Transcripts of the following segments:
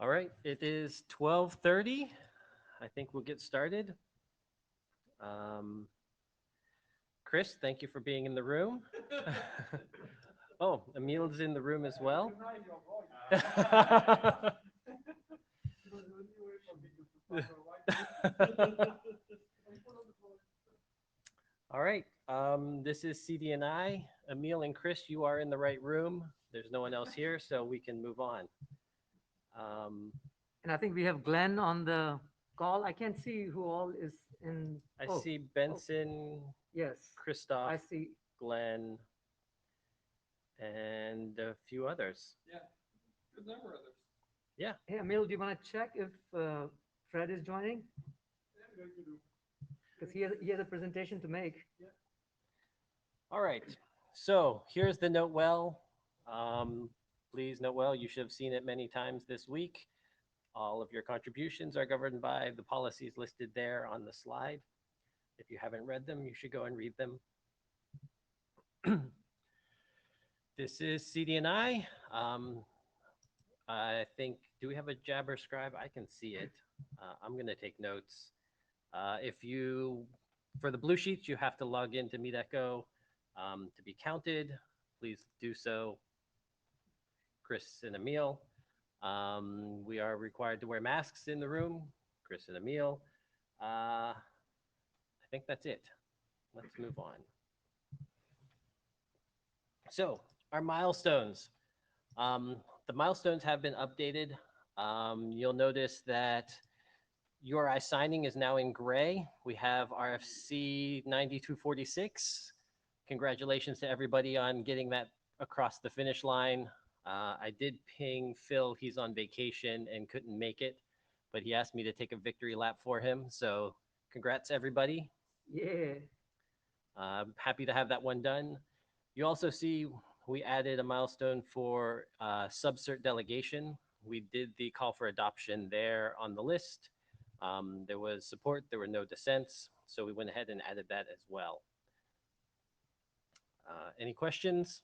All right, it is 12:30. I think we'll get started. Um, Chris, thank you for being in the room. Oh, Emil's in the room as well. All right, this is CDNI. Emil and Chris, you are in the right room. There's no one else here, so we can move on. And I think we have Glenn on the call. I can't see who all is in. I Oh, see Benson, yes, Christoph, I see. Glenn, and a few others. Yeah, good number of others. Yeah. Hey, Emil, do you want to check if Fred is joining? Yeah, I'm going to do. Because he has a presentation to make. All right. So here's the note well. Please note well, you should have seen it many times this week. All of your contributions are governed by the policies listed there on the slide. If you haven't read them, you should go and read them. This is CDNI. I think, do we have a Jabber scribe? I can see it. I'm going to take notes. If you, for the blue sheets, you have to log into MeetEcho to be counted. Please do so. Chris and Emil. We are required to wear masks in the room. Chris and Emil. I think that's it. Let's move on. So, our milestones. The milestones have been updated. You'll notice that URI signing is now in gray. We have RFC 9246. Congratulations to everybody on getting that across the finish line. I did ping Phil. He's on vacation and couldn't make it, but he asked me to take a victory lap for him. So congrats, everybody. Yeah. Happy to have that one done. You also see we added a milestone for subcert delegation. We did the call for adoption there on the list. There was support, there were no dissents, so we went ahead and added that as well. Any questions?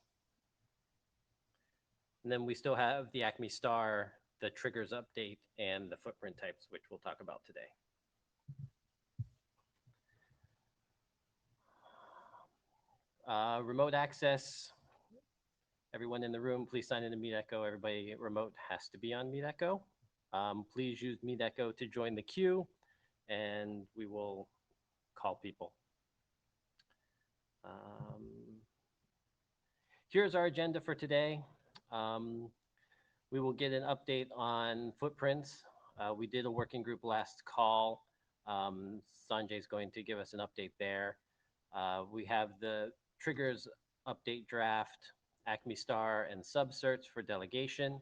And then we still have the Acme Star, the triggers update, and the footprint types, which we'll talk about today. Remote access. Everyone in the room, please sign into MeetEcho. Everybody remote has to be on MeetEcho. Please use MeetEcho to join the queue, and we will call people. Here's our agenda for today. We will get an update on footprints. We did a working group last call. Sanjay is going to give us an update there. We have the triggers update draft, Acme Star, and subcerts for delegation.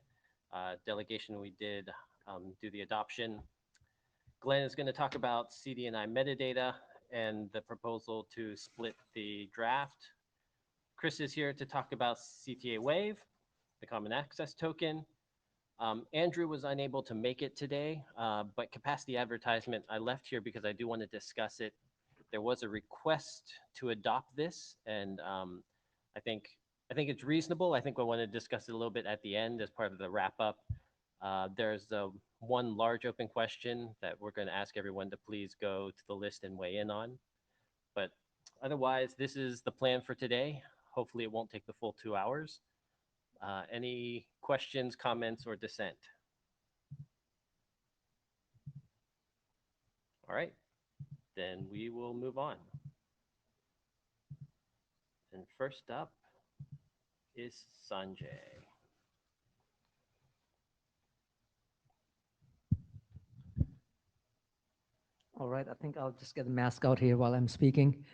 Delegation, we did do the adoption. Glenn is going to talk about Cdna metadata and the proposal to split the draft. Chris is here to talk about CTA Wave, the Common Access Token. Andrew was unable to make it today, but capacity advertisement, I left here because I do want to discuss it. There was a request to adopt this, and I think it's reasonable. I think I want to discuss it a little bit at the end as part of the wrap up. There's one large open question that we're going to ask everyone to please go to the list and weigh in on. But otherwise, this is the plan for today. Hopefully it won't take the full 2 hours. Any questions, comments, or dissent? All right, then we will move on. And first up is Sanjay. All right. I think I'll just get the mask out here while I'm speaking.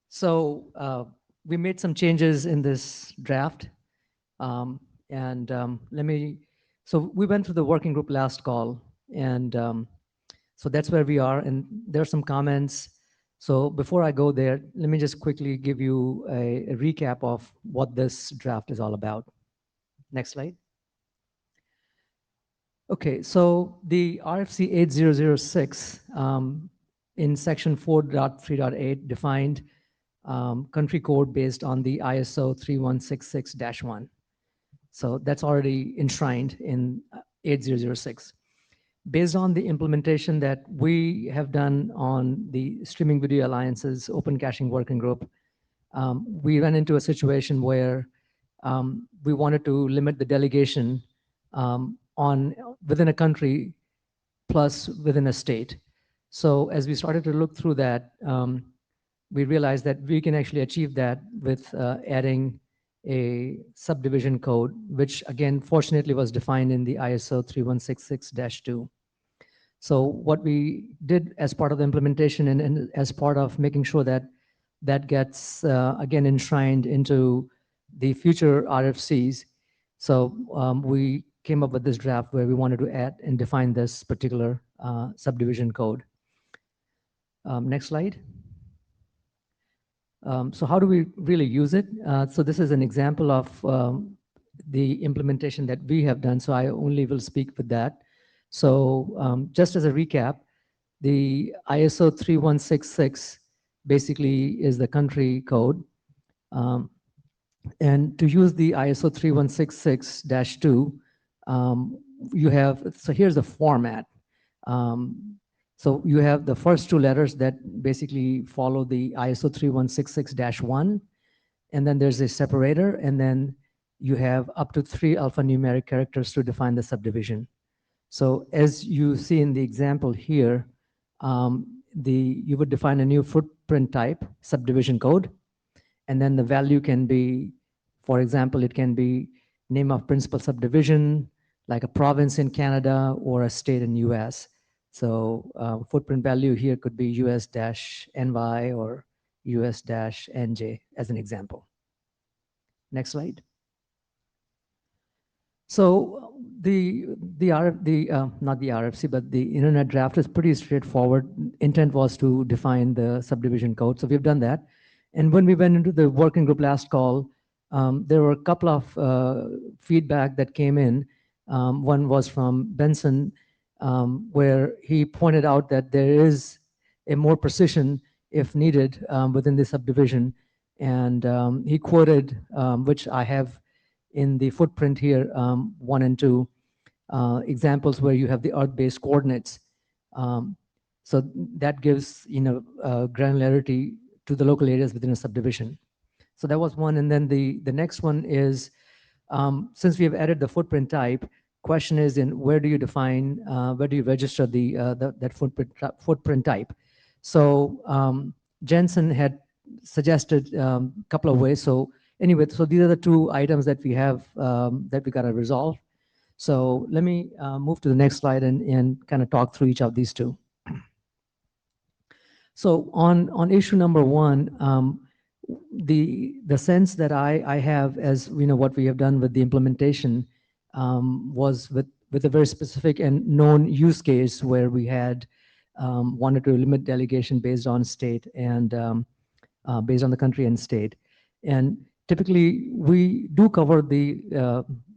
So we made some changes in this draft. So we went through the working group last call, and so that's where we are. And there are some comments. So before I go there, let me just quickly give you a recap of what this draft is all about. Next slide. Okay, so the RFC 8006 in section 4.3.8 defined country code based on the ISO 3166-1. So that's already enshrined in 8006. Based on the implementation that we have done on the Streaming Video Alliance's Open Caching Working Group, we ran into a situation where we wanted to limit the delegation within a country plus within a state. So as we started to look through that, we realized that we can actually achieve that with adding a subdivision code, which again, fortunately was defined in the ISO 3166-2. So what we did as part of the implementation and as part of making sure that that gets, again, enshrined into the future RFCs, so we came up with this draft where we wanted to add and define this particular subdivision code. Next slide. So how do we really use it? So this is an example of the implementation that we have done, so I only will speak with that. So just as a recap, the ISO 3166 basically is the country code. And to use the ISO 3166-2, you have, so here's the format. So you have the first two letters that basically follow the ISO 3166-1, and then there's a separator, and then you have up to 3 alphanumeric characters to define the subdivision. So as you see in the example here, you would define a new footprint type, subdivision code, and then the value can be, for example, it can be name of principal subdivision, like a province in Canada or a state in US. So footprint value here could be US-NY or US-NJ as an example. Next slide. So not the RFC, but the internet draft is pretty straightforward. Intent was to define the subdivision code, so we've done that. And when we went into the working group last call, there were a couple of feedback that came in. One was from Benson, where he pointed out that there is a more precision if needed within the subdivision. And he quoted, which I have in the footprint here, 1 and 2, examples where you have the Earth-based coordinates. So that gives granularity to the local areas within a subdivision. So that was one, and then the next one is, since we have added the footprint type, question is in where do you define, where do you register that footprint type? So Jensen had suggested a couple of ways. So anyway, so these are the 2 items that we have that we got to resolve. So let me move to the next slide and kind of talk through each of these 2. So on issue number 1, the sense that I have as what we have done with the implementation was with a very specific and known use case where we had wanted to limit delegation based on state and based on the country and state. And typically we do cover the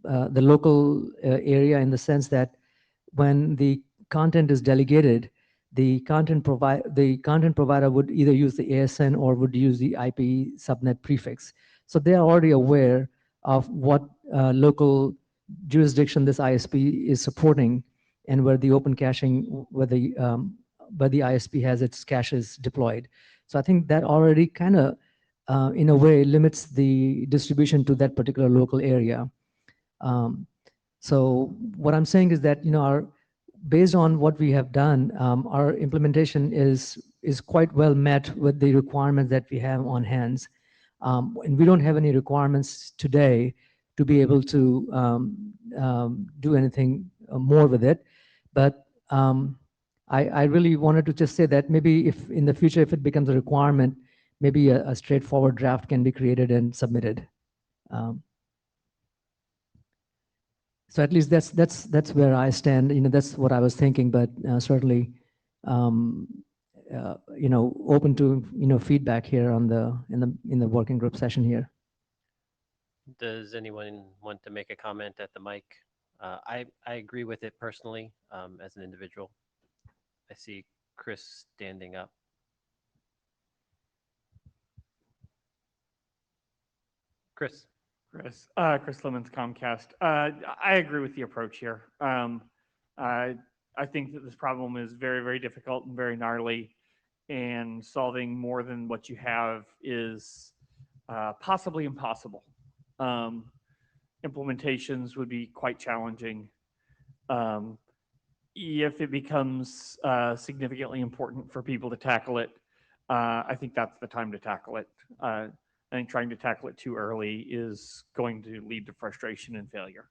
local area in the sense that when the content is delegated, the content provider would either use the ASN or would use the IP subnet prefix. So they are already aware of what local jurisdiction this ISP is supporting and where the open caching, where the ISP has its caches deployed. So I think that already kind of, in a way, limits the distribution to that particular local area. So what I'm saying is that based on what we have done, our implementation is quite well met with the requirements that we have on hands. And we don't have any requirements today to be able to do anything more with it. But I really wanted to just say that maybe if in the future, if it becomes a requirement, maybe a straightforward draft can be created and submitted. So at least that's where I stand. That's what I was thinking. But certainly, open to feedback here in the working group session here. Does anyone want to make a comment at the mic? I agree with it personally as an individual. I see Chris standing up. Chris. Chris Lemons, Comcast. I agree with the approach here. I think that this problem is very, very difficult and very gnarly, and solving more than what you have is possibly impossible. Implementations would be quite challenging. If it becomes significantly important for people to tackle it, I think that's the time to tackle it. I think trying to tackle it too early is going to lead to frustration and failure.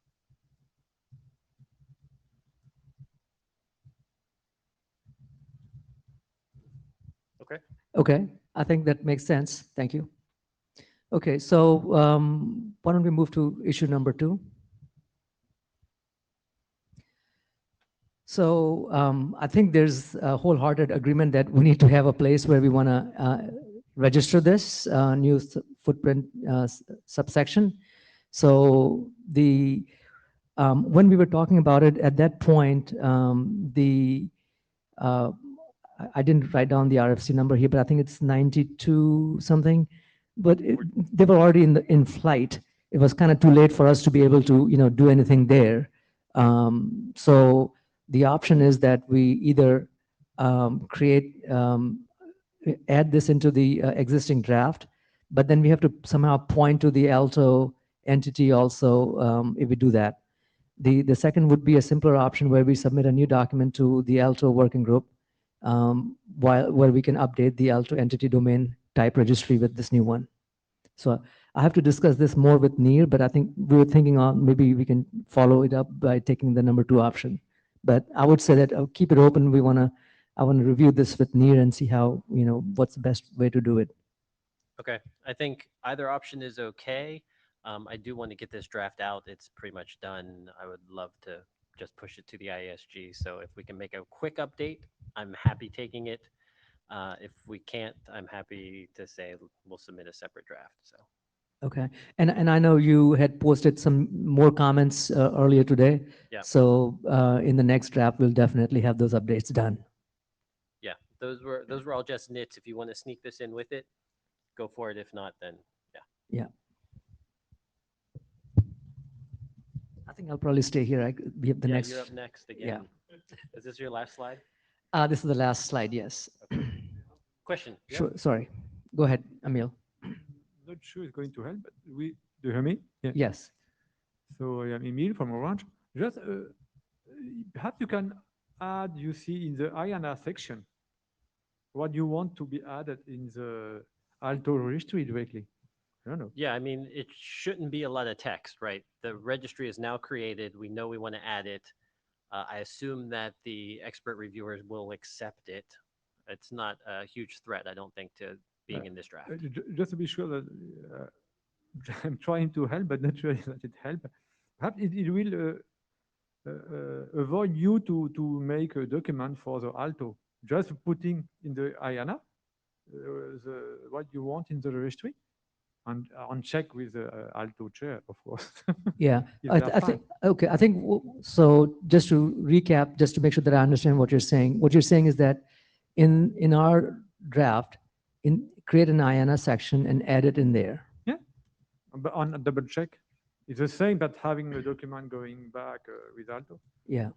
Okay, I think that makes sense. Thank you. Okay, so why don't we move to issue number 2? So I think there's a wholehearted agreement that we need to have a place where we want to register this new footprint subsection. So the when we were talking about it at that point, I didn't write down the RFC number here, but I think it's 92 something. But they were already in flight. It was kind of too late for us to be able to do anything there. So the option is that we either add this into the existing draft, but then we have to somehow point to the Alto entity also if we do that. The second would be a simpler option where we submit a new document to the Alto working group where we can update the Alto entity domain type registry with this new one. So I have to discuss this more with Nir, but I think we were thinking on maybe we can follow it up by taking the number 2 option. But I would say that I'll keep it open. I want to review this with Nir and see how, what's the best way to do it. Okay, I think either option is okay. I do want to get this draft out. It's pretty much done. I would love to just push it to the ISG. So if we can make a quick update, I'm happy taking it. If we can't, I'm happy to say we'll submit a separate draft. So. Okay, and I know you had posted some more comments earlier today. Yeah. So in the next draft, we'll definitely have those updates done. Yeah, those were all just nits. If you want to sneak this in with it, go for it. If not, then yeah. Yeah. I think I'll probably stay here. We have the next. You're up next again. Yeah. Is this your last slide? This is the last slide. Yes. Okay. Question. Yeah. Sure. Sorry. Go ahead, Emil. Not sure it's going to help, but do you hear me? Yeah. Yes. So I am Emil from Orange. Just perhaps you can add, you see in the IANA section, what you want to be added in the Alto registry directly. I don't know. Yeah, I mean, it shouldn't be a lot of text, right? The registry is now created. We know we want to add it. I assume that the expert reviewers will accept it. It's not a huge threat, I don't think, to being in this draft. Just to be sure that I'm trying to help, but not sure that it helps. Perhaps it will avoid you to make a document for the Alto. Just putting in the IANA what you want in the registry, and on check with the Alto chair, of course. Yeah, If I they are think, fine. okay, I think, so just to recap, just to make sure that I understand what you're saying is that in our draft, create an IANA section and add it in there. Yeah, but on a double check, it's the same, but having a document going back with Alto. Yeah,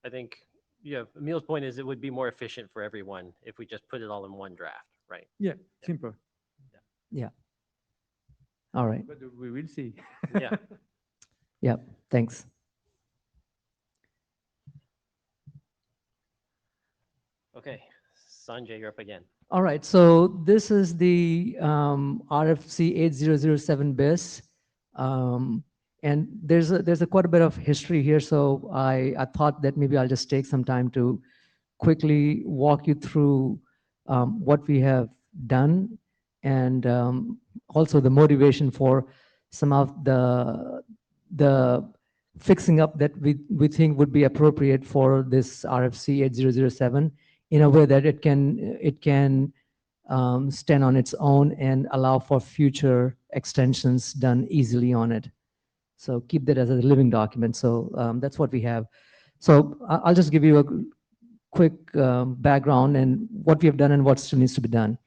I think, yeah, Emil's point is it would be more efficient for everyone if we just put it all in one draft, right? Yeah, simple. yeah. All right, But we will see. Yeah. yeah, thanks. Okay, Sanjay, you're up again. All right, so this is the RFC 8007 BIS. And there's a quite a bit of history here, so I thought that maybe I'll just take some time to quickly walk you through what we have done and also the motivation for some of the fixing up that we think would be appropriate for this RFC 8007 in a way that it can stand on its own and allow for future extensions done easily on it. So keep that as a living document. So that's what we have. So I'll just give you a quick background and what we have done and what still needs to be done.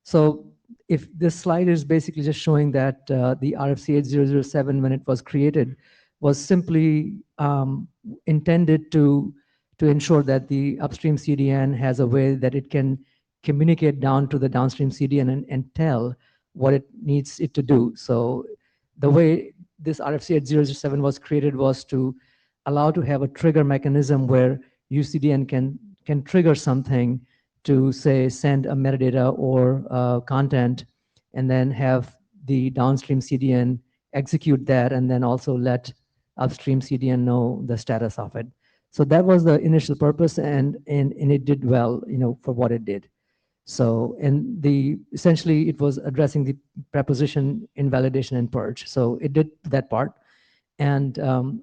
So if this slide is basically just showing that the RFC 8007, when it was created, was simply intended to ensure that the upstream CDN has a way that it can communicate down to the downstream CDN and tell what it needs it to do. So the way this RFC 8007 was created was to allow to have a trigger mechanism where UCDN can trigger something to say send a metadata or content, and then have the downstream CDN execute that, and then also let upstream CDN know the status of it. So that was the initial purpose, and it did well, for what it did. So, and essentially it was addressing the preposition invalidation and purge. So it did that part. And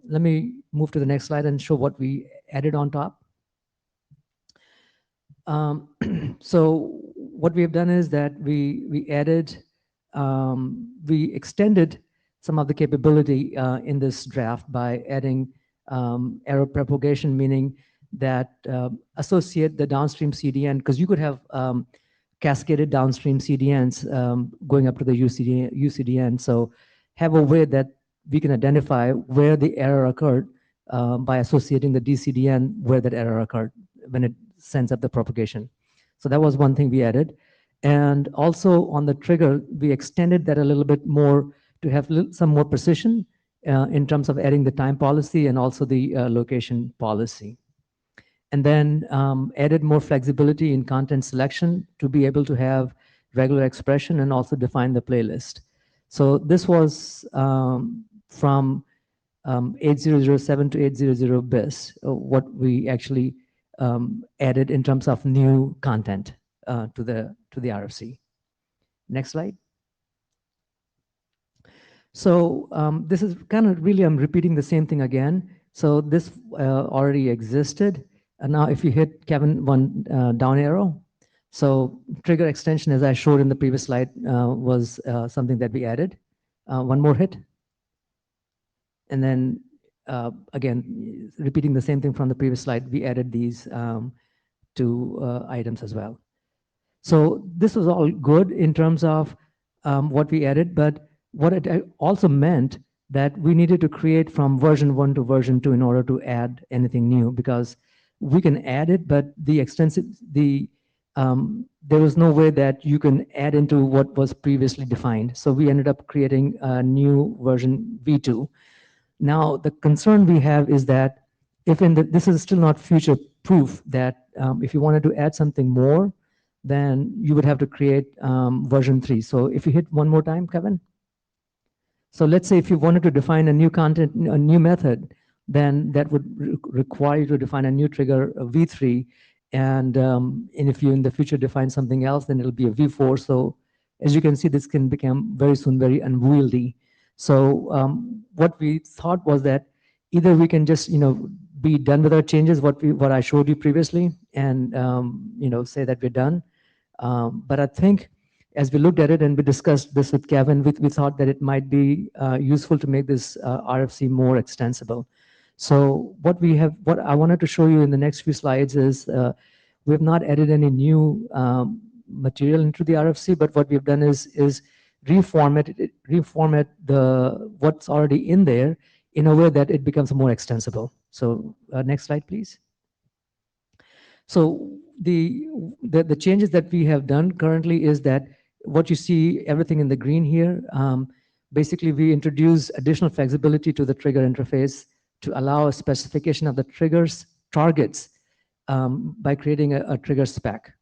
let me move to the next slide and show what we added on top. So what we have done is that we added, we extended some of the capability in this draft by adding error propagation, meaning that associate the downstream CDN, because you could have cascaded downstream CDNs going up to the UCDN. So have a way that we can identify where the error occurred by associating the DCDN where that error occurred when it sends up the propagation. So that was one thing we added. And also on the trigger, we extended that a little bit more to have some more precision in terms of adding the time policy and also the location policy. And then added more flexibility in content selection to be able to have regular expression and also define the playlist. So this was from 8007 to 800 bis, what we actually added in terms of new content to the RFC. Next slide. So this is kind of really, I'm repeating the same thing again. So this already existed. And now if you hit, Kevin, one down arrow. So trigger extension, as I showed in the previous slide, was something that we added. One more hit. And then again, repeating the same thing from the previous slide, we added these two items as well. So this was all good in terms of what we added, but what it also meant that we needed to create from version 1 to version 2 in order to add anything new, because we can add it, but there was no way that you can add into what was previously defined. So we ended up creating a new version V2. Now, the concern we have is that if this is still not future proof, that if you wanted to add something more, then you would have to create version 3. So if you hit one more time, Kevin. So let's say if you wanted to define a new content, a new method, then that would require you to define a new trigger, a V3. And if you in the future define something else, then it'll be a V4. So as you can see, this can become very soon very unwieldy. So what we thought was that either we can just be done with our changes, what I showed you previously, and say that we're done. But I think as we looked at it and we discussed this with Kevin, we thought that it might be useful to make this RFC more extensible. So what I wanted to show you in the next few slides is we have not added any new material into the RFC, but what we've done is reformat what's already in there in a way that it becomes more extensible. So next slide, please. So the changes that we have done currently is that what you see, everything in the green here, basically we introduce additional flexibility to the trigger interface to allow a specification of the triggers targets by creating a trigger spec.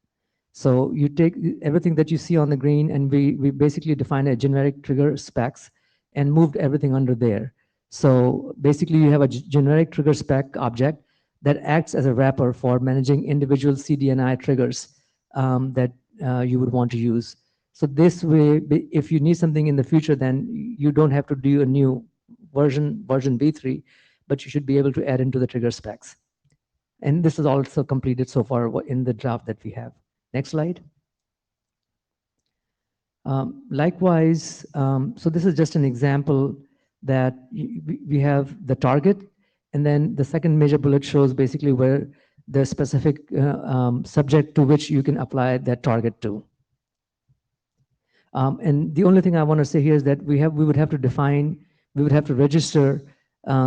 So you take everything that you see on the green, and we basically define a generic trigger specs and moved everything under there. So basically you have a generic trigger spec object that acts as a wrapper for managing individual CDNI triggers that you would want to use. So this way, if you need something in the future, then you don't have to do a new version V3, but you should be able to add into the trigger specs. And this is also completed so far in the draft that we have. Next slide. Likewise, so this is just an example that we have the target, and then the second major bullet shows basically where the specific subject to which you can apply that target to. And the only thing I want to say here is that we would have to register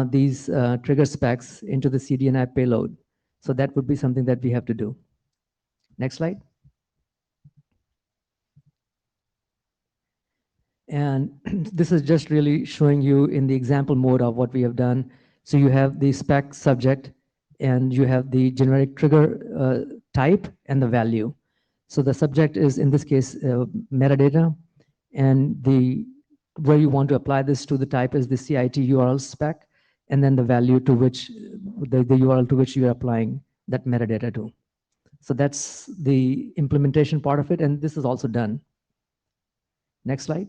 these trigger specs into the CDNI payload. So that would be something that we have to do. Next slide. And this is just really showing you in the example mode of what we have done. So you have the spec subject, and you have the generic trigger type and the value. So the subject is, in this case, metadata, and where you want to apply this to the type is the CIT URL spec, and then the value to which, the URL to which you are applying that metadata to. So that's the implementation part of it, and this is also done. Next slide.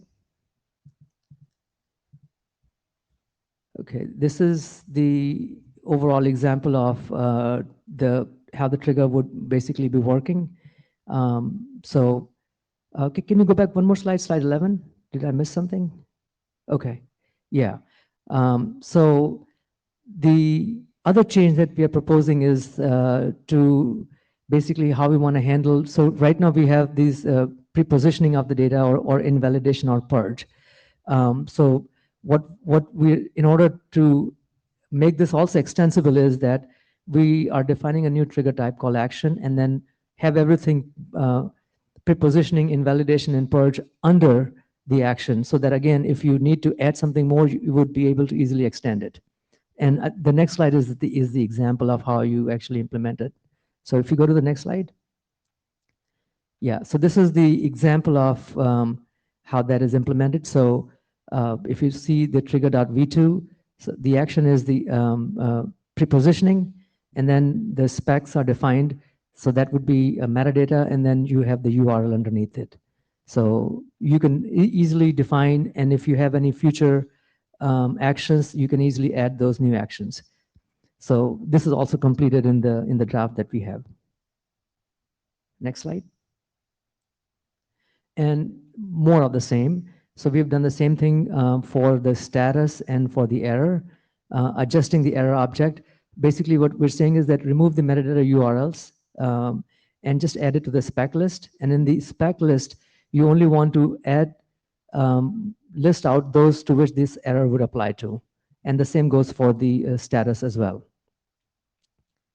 Okay, this is the overall example of how the trigger would basically be working. So can you go back one more slide, slide 11? Did I miss something? Okay, yeah. So the other change that we are proposing is to basically how we want to handle. So right now we have these pre-positioning of the data or invalidation or purge. So what we, in order to make this also extensible, is that we are defining a new trigger type called action, and then have everything pre-positioning, invalidation, and purge under the action, so that again, if you need to add something more, you would be able to easily extend it. And the next slide is the example of how you actually implement it. So if you go to the next slide. Yeah, so this is the example of how that is implemented. So if you see the trigger.v2, so the action is the prepositioning, and then the specs are defined. So that would be a metadata, and then you have the URL underneath it. So you can easily define, and if you have any future actions, you can easily add those new actions. So this is also completed in the draft that we have. Next slide. And more of the same. So we've done the same thing for the status and for the error, adjusting the error object. Basically what we're saying is that remove the metadata URLs and just add it to the spec list. And in the spec list, you only want to add, list out those to which this error would apply to. And the same goes for the status as well.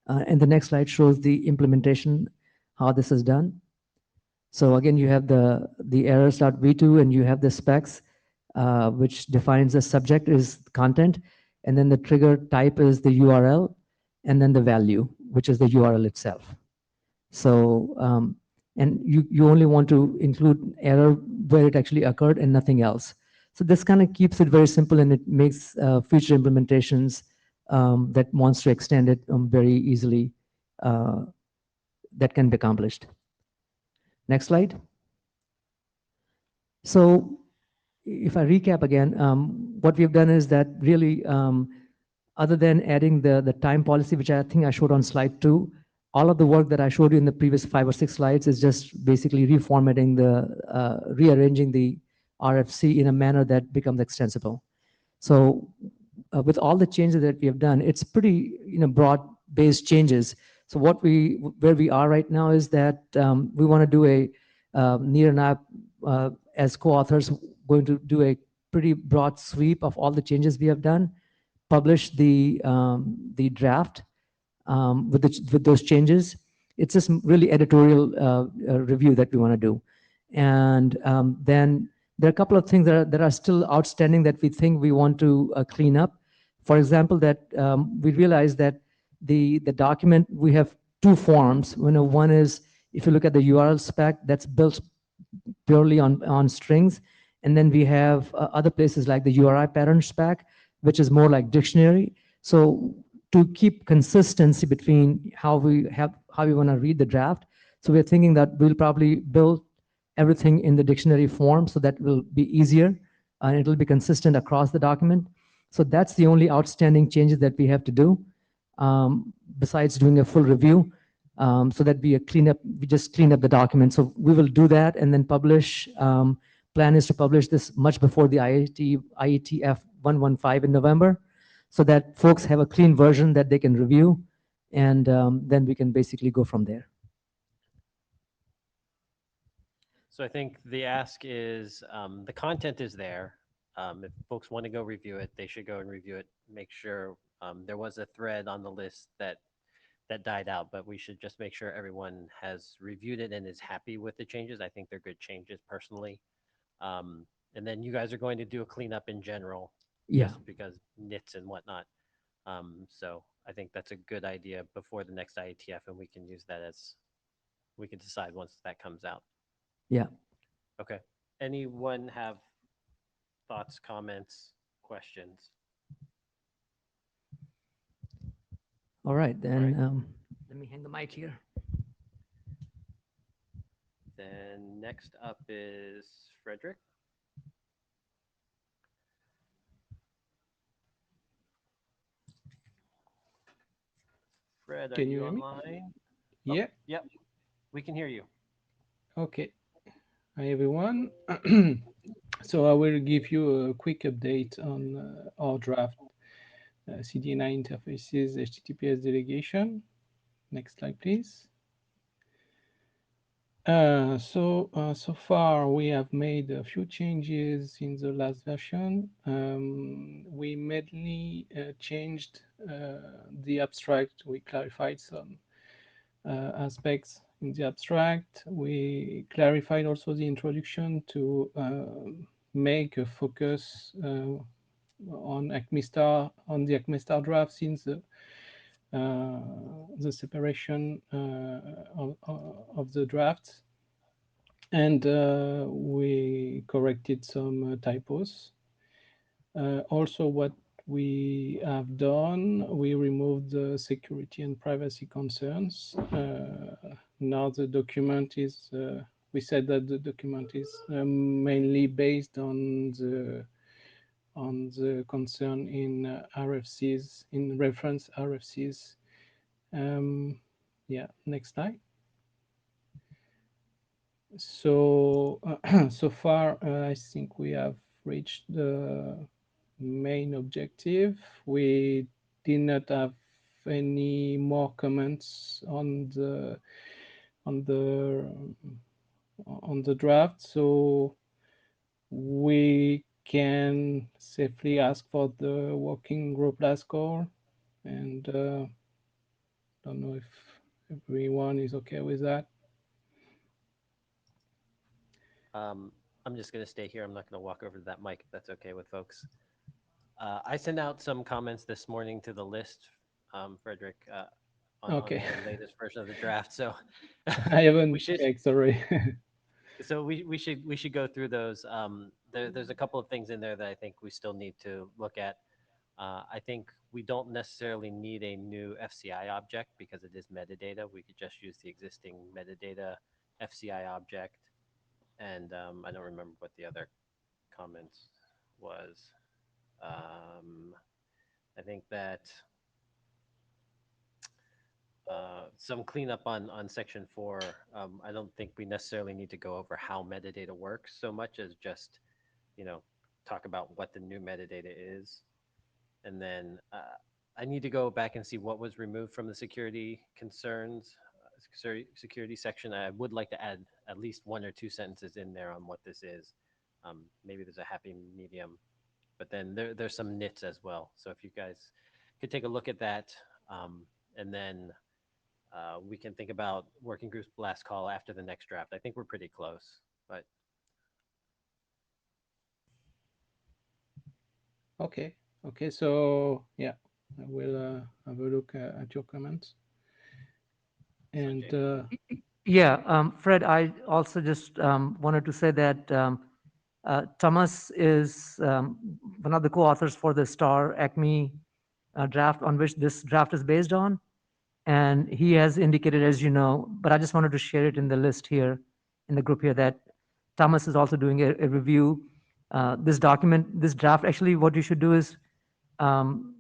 And the next slide shows the implementation, how this is done. So again, you have the errors.v2, and you have the specs, which defines the subject is content, and then the trigger type is the URL, and then the value, which is the URL itself. So, and you only want to include error where it actually occurred and nothing else. So this kind of keeps it very simple, and it makes future implementations that wants to extend it very easily, that can be accomplished. Next slide. So if I recap again, what we've done is that really, other than adding the time policy, which I think I showed on slide 2, all of the work that I showed you in the previous 5 or 6 slides is just basically reformatting rearranging the RFC in a manner that becomes extensible. So with all the changes that we have done, it's pretty broad-based changes. So where we are right now is that we want to do Neer and I, as co-authors, going to do a pretty broad sweep of all the changes we have done, publish the draft with those changes. It's just really editorial review that we want to do. And then there are a couple of things that are still outstanding that we think we want to clean up. For example, that we realized that the document, we have 2 forms. One is, if you look at the URL spec, that's built purely on strings. And then we have other places like the URI pattern spec, which is more like dictionary. So to keep consistency between how we want to read the draft, so we're thinking that we'll probably build everything in the dictionary form, so that will be easier and it'll be consistent across the document. So that's the only outstanding changes that we have to do, besides doing a full review, so that we just clean up the document. So we will do that and then publish. Plan is to publish this much before the IETF114 in November, so that folks have a clean version that they can review, and then we can basically go from there. So I think the ask is the content is there. If folks want to go review it, they should go and review it. Make sure there was a thread on the list that died out, but we should just make sure everyone has reviewed it and is happy with the changes. I think they're good changes personally. And then you guys are going to do a cleanup in general, Yeah. just because nits and whatnot. So I think that's a good idea before the next IETF, and we can use that as we can decide once that comes out. Yeah. Okay. Anyone have thoughts, comments, questions? All right, then Right. let me hang the mic here. Then next up is Frederick. Fred, are Can you you hear me? online? Yeah. Yep, we can hear you. Okay. Hi, everyone. So I will give you a quick update on our draft CDNI interfaces HTTPS delegation. Next slide, please. So far we have made a few changes in the last version. We mainly changed the abstract. We clarified some aspects in the abstract. We clarified also the introduction to make a focus on the Acme Star draft, since the separation of the drafts, and we corrected some typos. Also, what we have done, we removed the security and privacy concerns. Now the document is, we said that the document is mainly based on the concern in RFCs, in reference RFCs. Yeah, next slide. So so far, I think we have reached the main objective. We did not have any more comments on the draft, so we can safely ask for the working group last call. And don't know if everyone is okay with that. I'm just going to stay here. I'm not going to walk over to that mic if that's okay with folks. I sent out some comments this morning to the list, Frederick, on Okay. the latest version of the draft. So I haven't we should, checked, sorry. so we should go through those. There's a couple of things in there that I think we still need to look at. I think we don't necessarily need a new FCI object because it is metadata. We could just use the existing metadata FCI object. And I don't remember what the other comments was. I think that some cleanup on section 4. I don't think we necessarily need to go over how metadata works so much as just, talk about what the new metadata is. And then I need to go back and see what was removed from the security concerns, security section. I would like to add at least 1 or 2 sentences in there on what this is. Maybe there's a happy medium, but then there's some nits as well. So if you guys could take a look at that, and then we can think about working groups last call after the next draft. I think we're pretty close, but. Okay. Okay. So yeah, I will have a look at your comments. And Yeah, Fred, I also just wanted to say that Thomas is one of the co-authors for the Star Acme draft on which this draft is based on. And he has indicated, as you know, but I just wanted to share it in the list here, in the group here, that Thomas is also doing a review. This draft, actually what you should do is,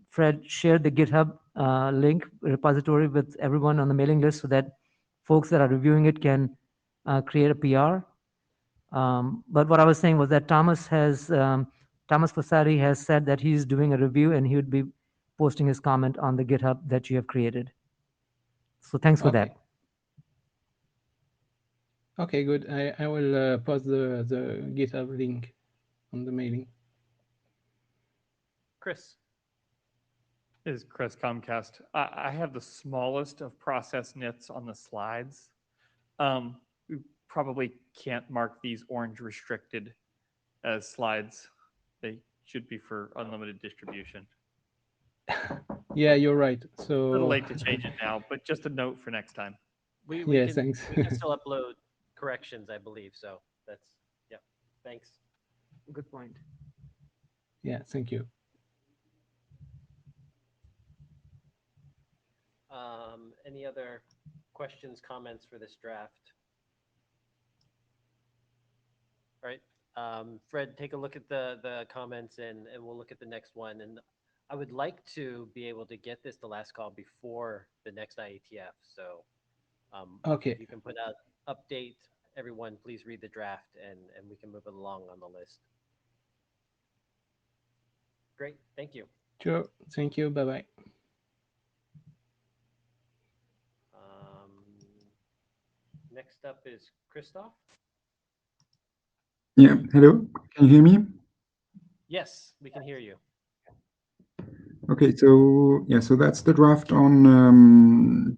Fred, share the GitHub link repository with everyone on the mailing list so that folks that are reviewing it can create a PR. But what I was saying was that Thomas Fossati has said that he's doing a review and he would be posting his comment on the GitHub that you have created. So thanks for that. Okay, good. I will post the GitHub link on the mailing. Chris. Is Chris Comcast. I have the smallest of process nits on the slides. We probably can't mark these orange restricted as slides. They should be for unlimited distribution. Yeah, you're right. So A little late to change it now, but just a note for next time. We Yeah, can, thanks. we can still upload corrections, I believe. So that's, yeah, thanks. Good point. Yeah, thank you. Any other questions, comments for this draft? All right, Fred, take a look at the comments and we'll look at the next one. And I would like to be able to get this the last call before the next IETF. So Okay. if you can put out update, everyone, please read the draft and we can move it along on the list. Great, thank you. Sure. Thank you. Bye-bye. Next up is Christoph. Yeah, hello, can you hear me? Yes, we can hear you. Okay, so yeah, so that's the draft on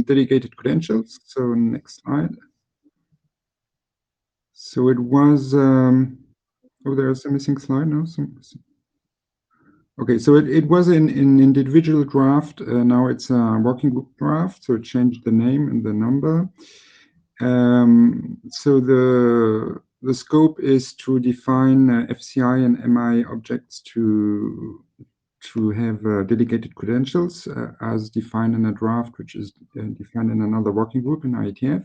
delegated credentials. So next slide. So it was, oh, there's a missing slide now. Okay, so it was in individual draft. Now it's a working group draft, so it changed the name and the number. So the scope is to define FCI and MI objects to have delegated credentials as defined in a draft, which is defined in another working group in IETF.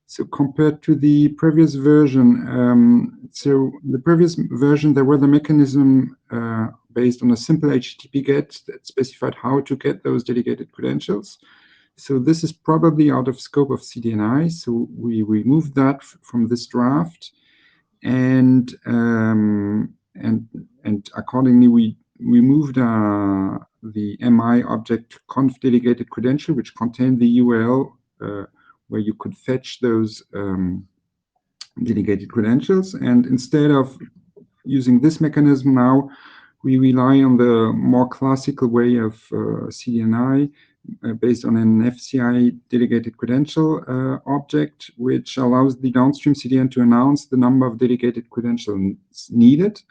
So compared to the previous version, so the previous version, there were the mechanism based on a simple HTTP GET that specified how to get those delegated credentials. So this is probably out of scope of Cdna. So we removed that from this draft, and accordingly we removed the MI object conf delegated credential, which contained the URL where you could fetch those delegated credentials. And instead of using this mechanism now, we rely on the more classical way of Cdna based on an FCI delegated credential object, which allows the downstream CDN to announce the number of delegated credentials needed.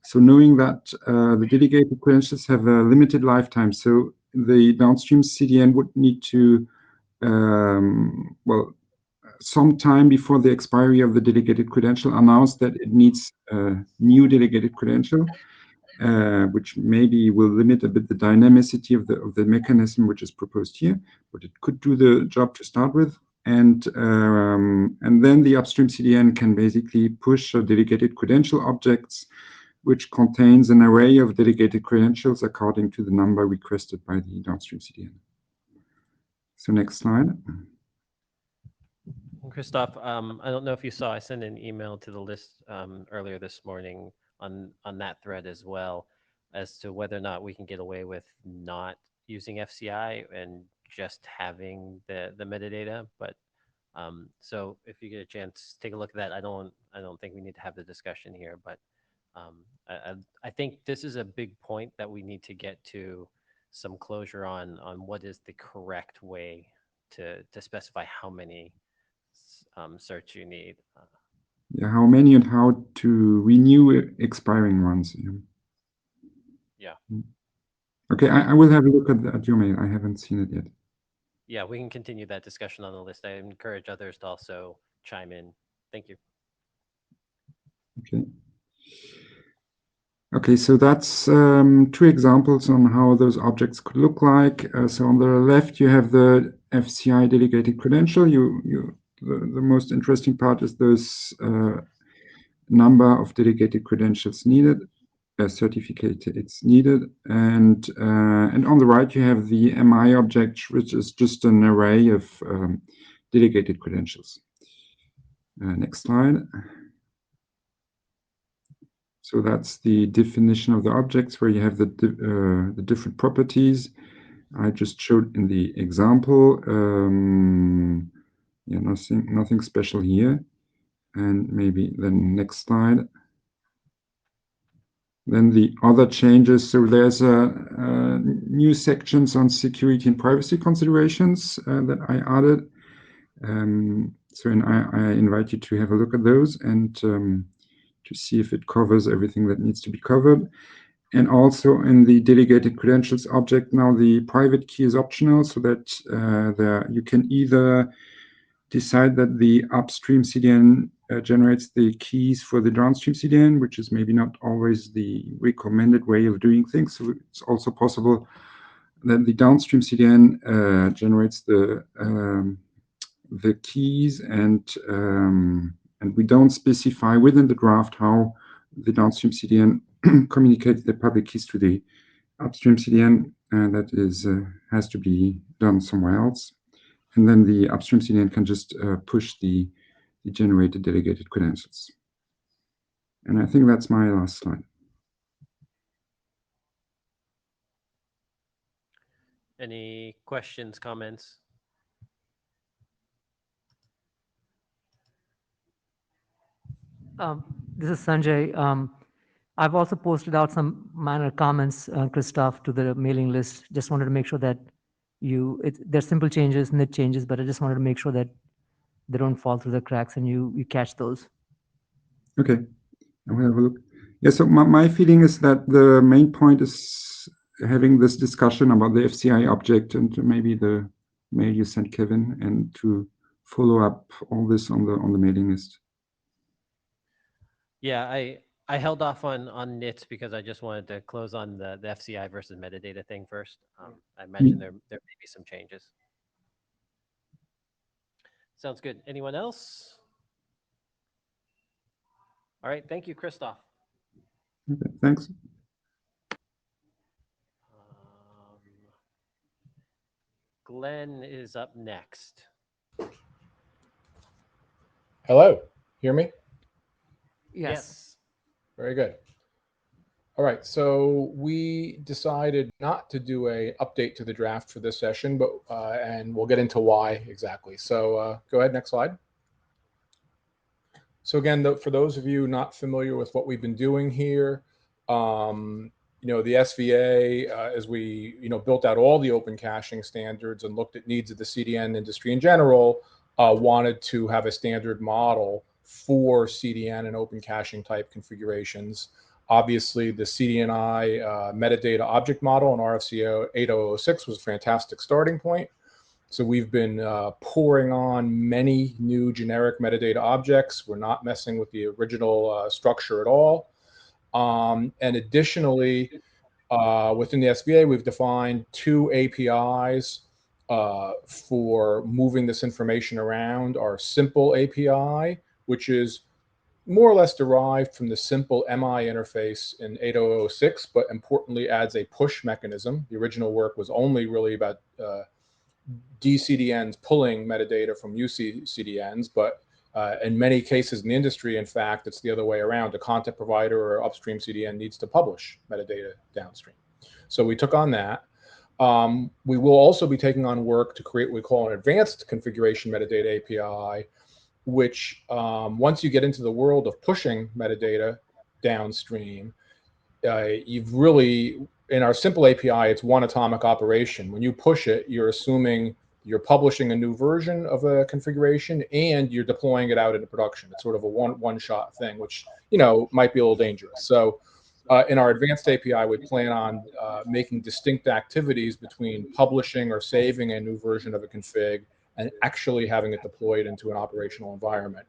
So knowing that the delegated credentials have a limited lifetime, so the downstream CDN would need to, well, sometime before the expiry of the delegated credential, announce that it needs a new delegated credential, which maybe will limit a bit the dynamicity of the mechanism which is proposed here, but it could do the job to start with. And then the upstream CDN can basically push delegated credential objects, which contains an array of delegated credentials according to the number requested by the downstream CDN. So next slide. Christoph, I don't know if you saw, I sent an email to the list earlier this morning on that thread as well, as to whether or not we can get away with not using FCI and just having the metadata. But so if you get a chance, take a look at that. I don't think we need to have the discussion here, but I think this is a big point that we need to get to some closure on what is the correct way to specify how many certs you need. Yeah, how many and how to renew expiring ones. Yeah. Okay, I will have a look at your mail. I haven't seen it yet. Yeah, we can continue that discussion on the list. I encourage others to also chime in. Thank you. Okay. Okay, so that's two examples on how those objects could look like. So on the left, you have the FCI delegated credential. The most interesting part is those number of delegated credentials needed, certificate it's needed, and on the right you have the MI object, which is just an array of delegated credentials. Next slide. So that's the definition of the objects, where you have the different properties I just showed in the example. Yeah, nothing special here. And maybe the next slide. Then the other changes. So there's new sections on security and privacy considerations that I added. I invite you to have a look at those and to see if it covers everything that needs to be covered. And also in the delegated credentials object, now the private key is optional, so that you can either decide that the upstream CDN generates the keys for the downstream CDN, which is maybe not always the recommended way of doing things. So it's also possible that the downstream CDN generates the keys, and we don't specify within the draft how the downstream CDN communicates the public keys to the upstream CDN. That is has to be done somewhere else. And then the upstream CDN can just push the generated delegated credentials. And I think that's my last slide. Any questions, comments? This is Sanjay. I've also posted out some minor comments, Christoph, to the mailing list. Just wanted to make sure that they're simple changes, net changes, but I just wanted to make sure that they don't fall through the cracks and you catch those. Okay, I will have a look. Yeah, so my feeling is that the main point is having this discussion about the FCI object and maybe the mail you sent Kevin, and to follow up all this on the mailing list. Yeah, I held off on NITs because I just wanted to close on the FCI versus metadata thing first. I imagine there may be some changes. Sounds good. Anyone else? All right. Thank you, Christoph. Okay, thanks. Glenn is up next. Hello, hear me? Yes. Very good. All right, so we decided not to do a update to the draft for this session, but and we'll get into why exactly. So go ahead, next slide. So again, for those of you not familiar with what we've been doing here, the SVA, as we built out all the open caching standards and looked at needs of the CDN industry in general, wanted to have a standard model for CDN and open caching type configurations. Obviously, the CDNI metadata object model in RFC 8006 was a fantastic starting point. So we've been pouring on many new generic metadata objects. We're not messing with the original structure at all. And additionally, within the SVA, we've defined 2 APIs for moving this information around. Our simple API, which is more or less derived from the simple MI interface in 8006, but importantly adds a push mechanism. The original work was only really about DCDNs pulling metadata from UCDNs, but in many cases in the industry, in fact, it's the other way around. A content provider or upstream CDN needs to publish metadata downstream. So we took on that. We will also be taking on work to create what we call an advanced configuration metadata API, which once you get into the world of pushing metadata downstream, you've really, in our simple API, it's one atomic operation. When you push it, you're assuming you're publishing a new version of a configuration and you're deploying it out into production. It's sort of a one-shot thing, which might be a little dangerous. So in our advanced API, we plan on making distinct activities between publishing or saving a new version of a config and actually having it deployed into an operational environment.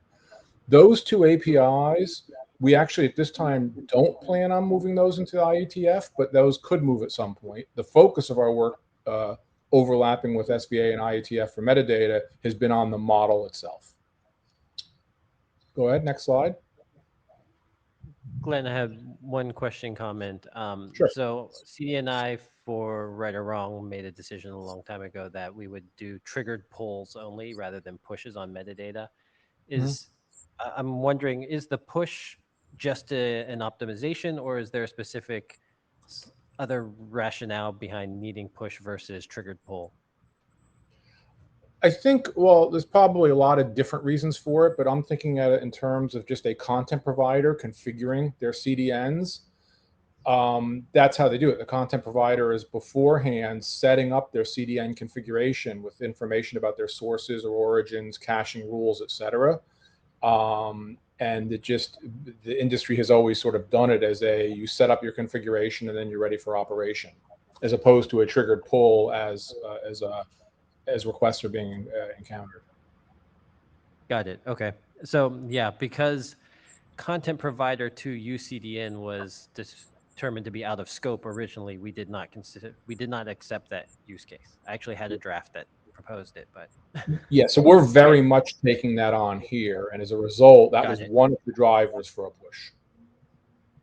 Those 2 APIs, we actually at this time don't plan on moving those into IETF, but those could move at some point. The focus of our work overlapping with SVA and IETF for metadata has been on the model itself. Go ahead, next slide. Glenn, I have one question, comment. Sure. So CDNI, for right or wrong, made a decision a long time ago that we would do triggered pulls only rather than pushes on metadata. I'm wondering, is the push just an optimization, or is there a specific other rationale behind needing push versus triggered pull? I think, well, there's probably a lot of different reasons for it, but I'm thinking at it in terms of just a content provider configuring their CDNs. That's how they do it. The content provider is beforehand setting up their CDN configuration with information about their sources or origins, caching rules, etc. And the industry has always sort of done it as you set up your configuration and then you're ready for operation, as opposed to a triggered pull as requests are being encountered. Got it. Okay. So yeah, because content provider to UCDN was determined to be out of scope originally, we did not accept that use case. I actually had a draft that proposed it, but yeah, so we're very much taking that on here, and as a result, that was one of the drivers for a push.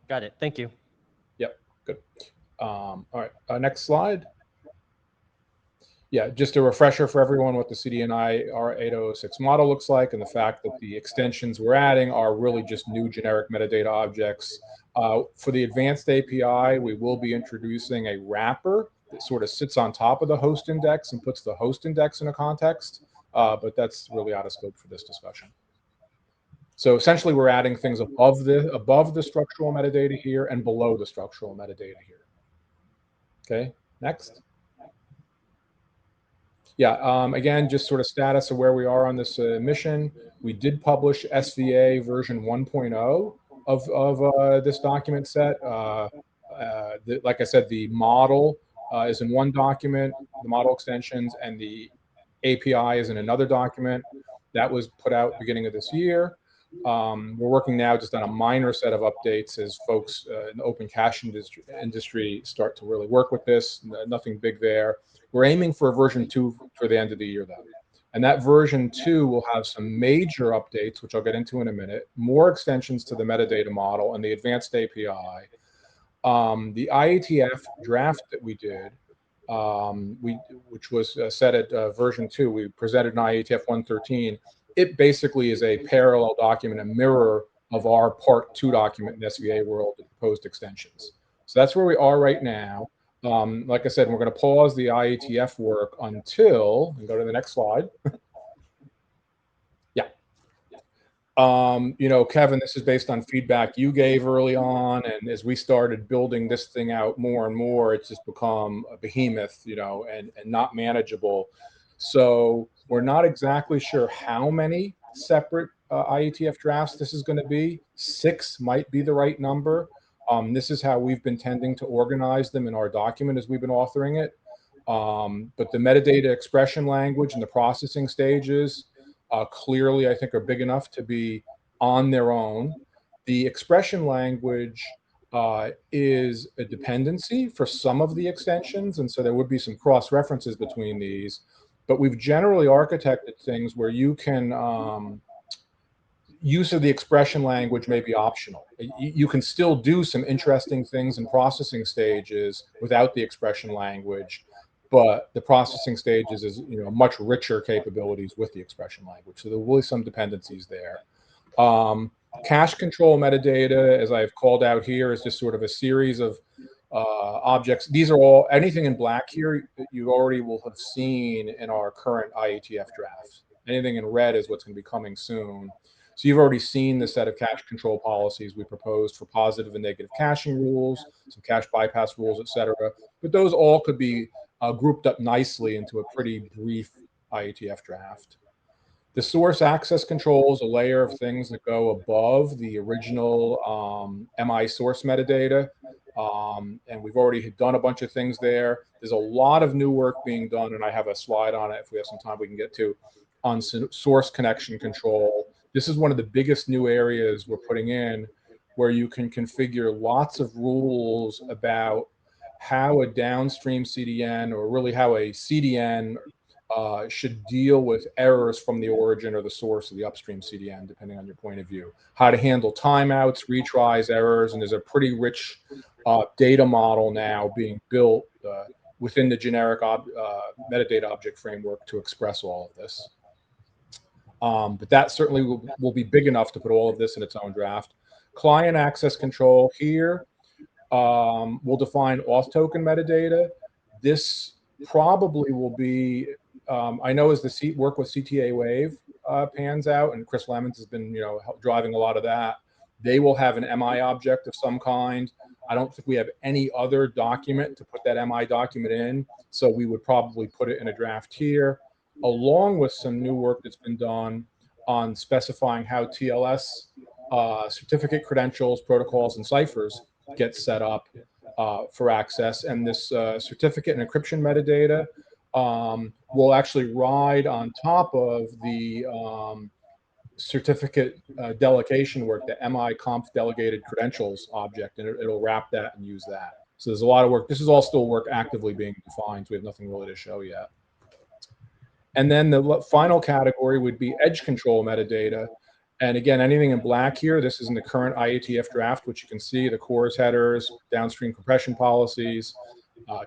Got it. Thank you. Yep. Good. All right. Next slide. Yeah, just a refresher for everyone what the CDNI R8006 model looks like, and the fact that the extensions we're adding are really just new generic metadata objects. For the advanced API, we will be introducing a wrapper that sort of sits on top of the host index and puts the host index in a context, but that's really out of scope for this discussion. So essentially, we're adding things above the structural metadata here and below the structural metadata here. Okay, next. Yeah, again, just sort of status of where we are on this mission. We did publish SVA version 1.0 of this document set. Like I said, the model is in one document, the model extensions, and the API is in another document. That was put out beginning of this year. We're working now just on a minor set of updates as folks in the open cache industry start to really work with this. Nothing big there. We're aiming for a version 2 for the end of the year, though. And that version 2 will have some major updates, which I'll get into in a minute, more extensions to the metadata model and the advanced API. The IETF draft that we did, which was set at version 2, we presented an IETF114. It basically is a parallel document, a mirror of our part 2 document in SVA world, the proposed extensions. So that's where we are right now. Like I said, we're going to pause the IETF work until, and go to the next slide. Yeah. You know, Kevin, this is based on feedback you gave early on. And as we started building this thing out more and more, it's just become a behemoth, you know, and not manageable. So we're not exactly sure how many separate IETF drafts this is going to be. 6 might be the right number. This is how we've been tending to organize them in our document as we've been authoring it. But the metadata expression language and the processing stages clearly, I think, are big enough to be on their own. The expression language is a dependency for some of the extensions, and so there would be some cross references between these. But we've generally architected things where you can use of the expression language may be optional. You can still do some interesting things in processing stages without the expression language, but the processing stages is, you know, much richer capabilities with the expression language. So there will be some dependencies there. Cache control metadata, as I've called out here, is just sort of a series of objects. These are all, anything in black here, you already will have seen in our current IETF draft. Anything in red is what's going to be coming soon. So you've already seen the set of cache control policies we proposed for positive and negative caching rules, some cache bypass rules, etc. But those all could be grouped up nicely into a pretty brief IETF draft. The source access control is a layer of things that go above the original MI source metadata. And we've already done a bunch of things there. There's a lot of new work being done, and I have a slide on it if we have some time we can get to, on source connection control. This is one of the biggest new areas we're putting in, where you can configure lots of rules about how a downstream CDN, or really how a CDN should deal with errors from the origin or the source of the upstream CDN, depending on your point of view. How to handle timeouts, retries, errors, and there's a pretty rich data model now being built within the generic metadata object framework to express all of this. But that certainly will be big enough to put all of this in its own draft. Client access control here will define auth token metadata. This probably will be I know as the work with CTA Wave pans out, and Chris Lemons has been, driving a lot of that, they will have an MI object of some kind. I don't think we have any other document to put that MI document in, so we would probably put it in a draft here, along with some new work that's been done on specifying how TLS certificate credentials, protocols, and ciphers get set up for access. And this certificate and encryption metadata will actually ride on top of the certificate delegation work, the MI conf delegated credentials object, and it'll wrap that and use that. So there's a lot of work. This is all still work actively being defined. So we have nothing really to show yet. And then the final category would be edge control metadata. And again, anything in black here, this is in the current IETF draft, which you can see the CORS headers, downstream compression policies,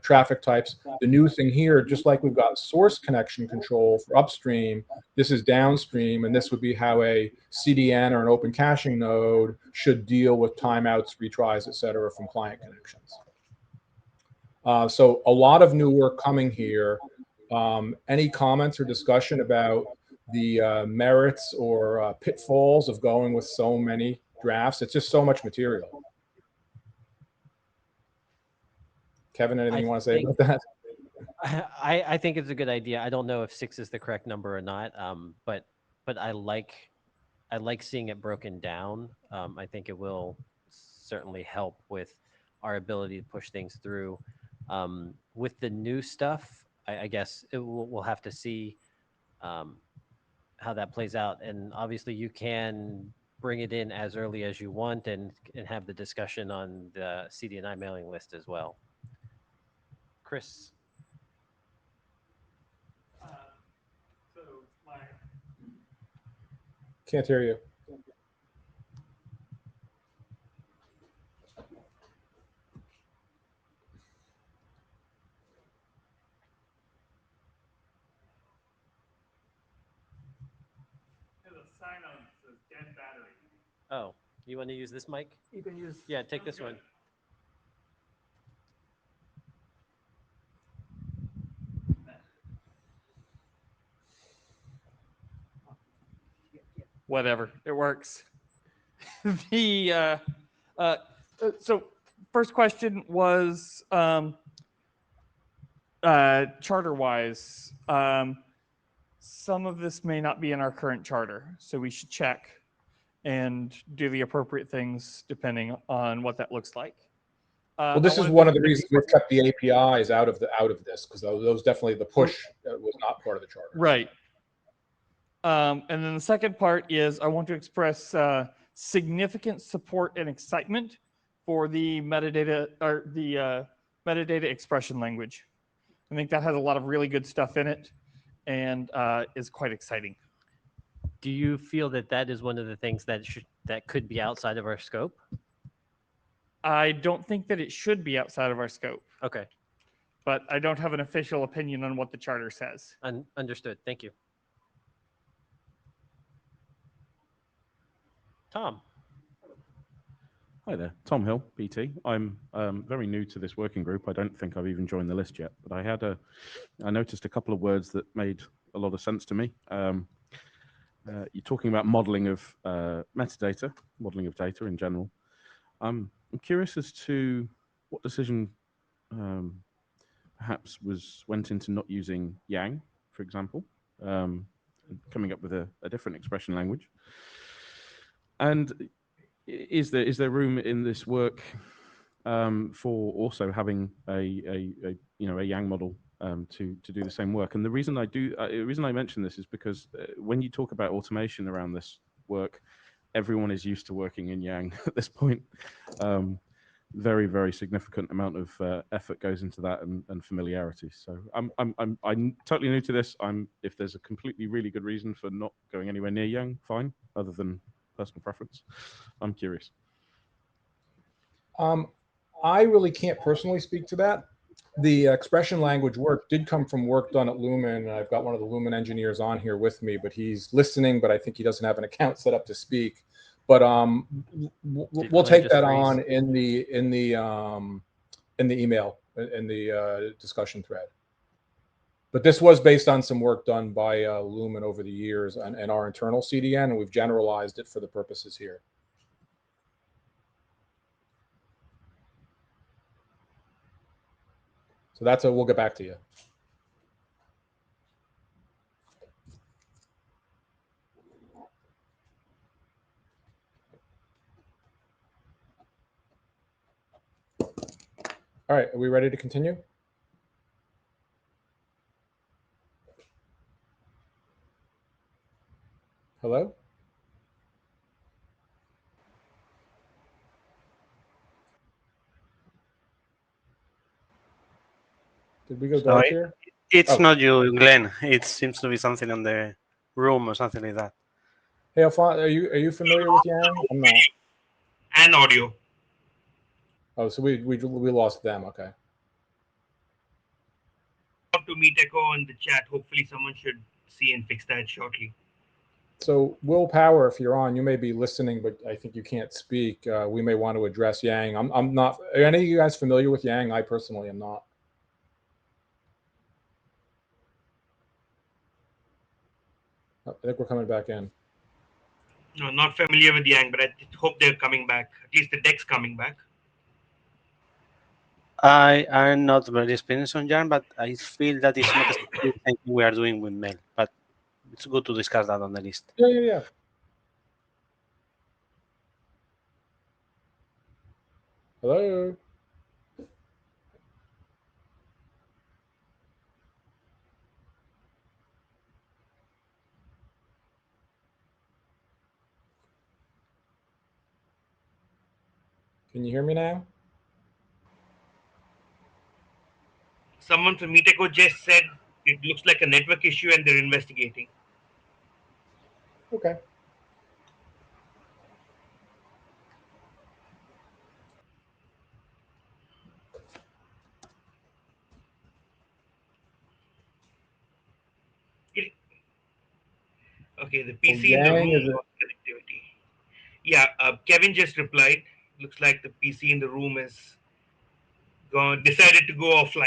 traffic types. The new thing here, just like we've got source connection control for upstream, this is downstream, and this would be how a CDN or an open caching node should deal with timeouts, retries, et cetera, from client connections. So a lot of new work coming here. Any comments or discussion about the merits or pitfalls of going with so many drafts? It's just so much material. Kevin, anything you want to say about that? I think it's a good idea. I don't know if 6 is the correct number or not, but I like seeing it broken down. I think it will certainly help with our ability to push things through. With the new stuff, I guess we'll have to see how that plays out. And obviously, you can bring it in as early as you want and have the discussion on the CDNI mailing list as well. Chris. Can't hear you. There's a sign on it that says dead battery. Oh, you want to use this mic? You can use. Yeah, take this one. Whatever, it works. So first question was charter wise. Some of this may not be in our current charter, so we should check and do the appropriate things depending on what that looks like. Well, this is one of the reasons we've kept the APIs out of this, because those definitely, the push was not part of the charter. Right. And then the second part is I want to express significant support and excitement for the metadata or the metadata expression language. I think that has a lot of really good stuff in it and is quite exciting. Do you feel that that is one of the things that could be outside of our scope? I don't think that it should be outside of our scope. Okay. But I don't have an official opinion on what the charter says. Understood. Thank you. Tom. Hi there, Tom Hill, BT. I'm very new to this working group. I don't think I've even joined the list yet, but I noticed a couple of words that made a lot of sense to me. You're talking about modeling of metadata, modeling of data in general. I'm curious as to what decision perhaps went into not using Yang, for example, coming up with a different expression language. And is there room in this work for also having a Yang model to do the same work? And the reason I mention this is because when you talk about automation around this work, everyone is used to working in Yang at this point. Very, very significant amount of effort goes into that and familiarity. So I'm totally new to this. If there's a completely really good reason for not going anywhere near Yang, fine. Other than personal preference, I'm curious. I really can't personally speak to that. The expression language work did come from work done at Lumen. I've got one of the Lumen engineers on here with me, but he's listening, but I think he doesn't have an account set up to speak. But we'll take that on in the email, in the discussion thread. But this was based on some work done by Lumen over the years and our internal CDN, and we've generalized it for the purposes here. So that's we'll get back to you. All right, are we ready to continue? Hello? Did we go dark here? It's not you, Glenn. It seems to be something on the room or something like that. Hey, Alphonse, are you familiar with Yang? I'm not. And audio. Oh, so we lost them. Okay. Talk to Meet Echo in the chat. Hopefully, someone should see and fix that shortly. So Willpower, if you're on, you may be listening, but I think you can't speak. We may want to address Yang. I'm not. Are any of you guys familiar with Yang? I personally am not. I think we're coming back in. No, not familiar with Yang, but I hope they're coming back. At least the deck's coming back. I am not very experienced on Yarn, but I feel that it's not the same thing we are doing with Mail. But it's good to discuss that on the list. Yeah. Hello. Can you hear me now? Someone from Meet Echo just said it looks like a network issue and they're investigating. Okay. Okay, the PC in the room lost connectivity. Yeah, Kevin just replied. Looks like the PC in the room is decided to go offline.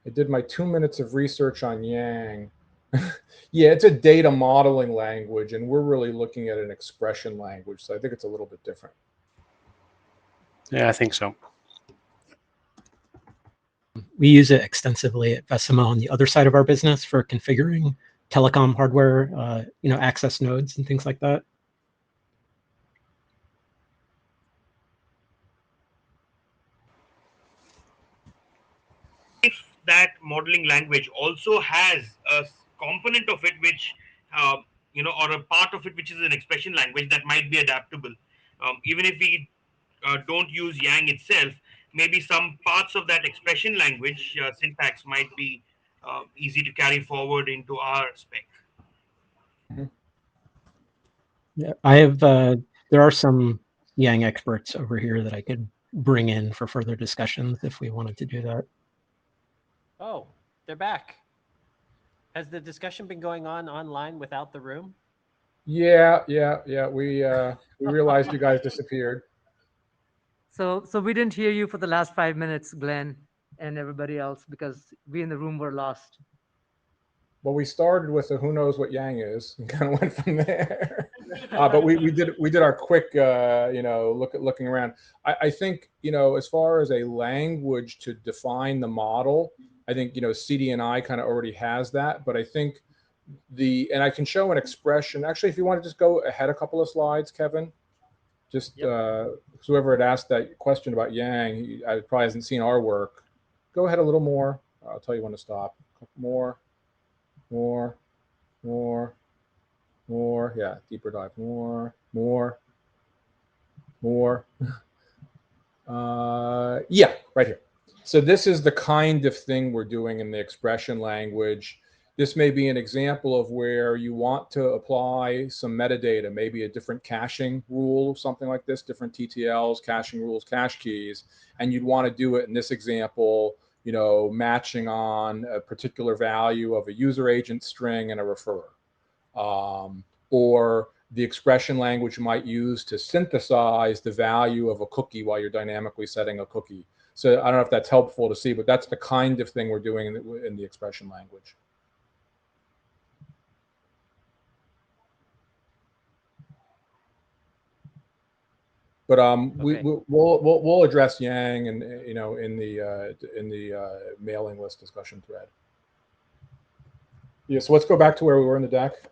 I did my 2 minutes of research on Yang. Yeah, it's a data modeling language, and we're really looking at an expression language. So I think it's a little bit different. Yeah, I think so. We use it extensively at Vecima on the other side of our business for configuring telecom hardware, access nodes and things like that. If that modeling language also has a component of it which or a part of it which is an expression language that might be adaptable, even if we don't use Yang itself, maybe some parts of that expression language syntax might be easy to carry forward into our spec. Yeah, I have. There are some Yang experts over here that I could bring in for further discussions if we wanted to do that. Oh, they're back. Has the discussion been going on online without the room? Yeah. We realized you guys disappeared. So we didn't hear you for the last 5 minutes, Glenn, and everybody else, because we in the room were lost. Well, we started with a who knows what Yang is, and kind of went from there. But we did our quick looking around. I think as far as a language to define the model, I think Cdna kind of already has that. But I think and I can show an expression. Actually, if you want to just go ahead a couple of slides, Kevin. Just whoever had asked that question about Yang, he probably hasn't seen our work. Go ahead a little more. I'll tell you when to stop. More. Yeah, deeper dive. More. Yeah, right here. So this is the kind of thing we're doing in the expression language. this may be an example of where you want to apply some metadata, maybe a different caching rule, something like this, different TTLs, caching rules, cache keys, and you'd want to do it in this example, you know, matching on a particular value of a user agent string and a referrer. Or the expression language you might use to synthesize the value of a cookie while you're dynamically setting a cookie. So I don't know if that's helpful to see, but that's the kind of thing we're doing in the expression language. But Okay. we'll address Yang and you know in the mailing list discussion thread. Yeah, so let's go back to where we were in the deck.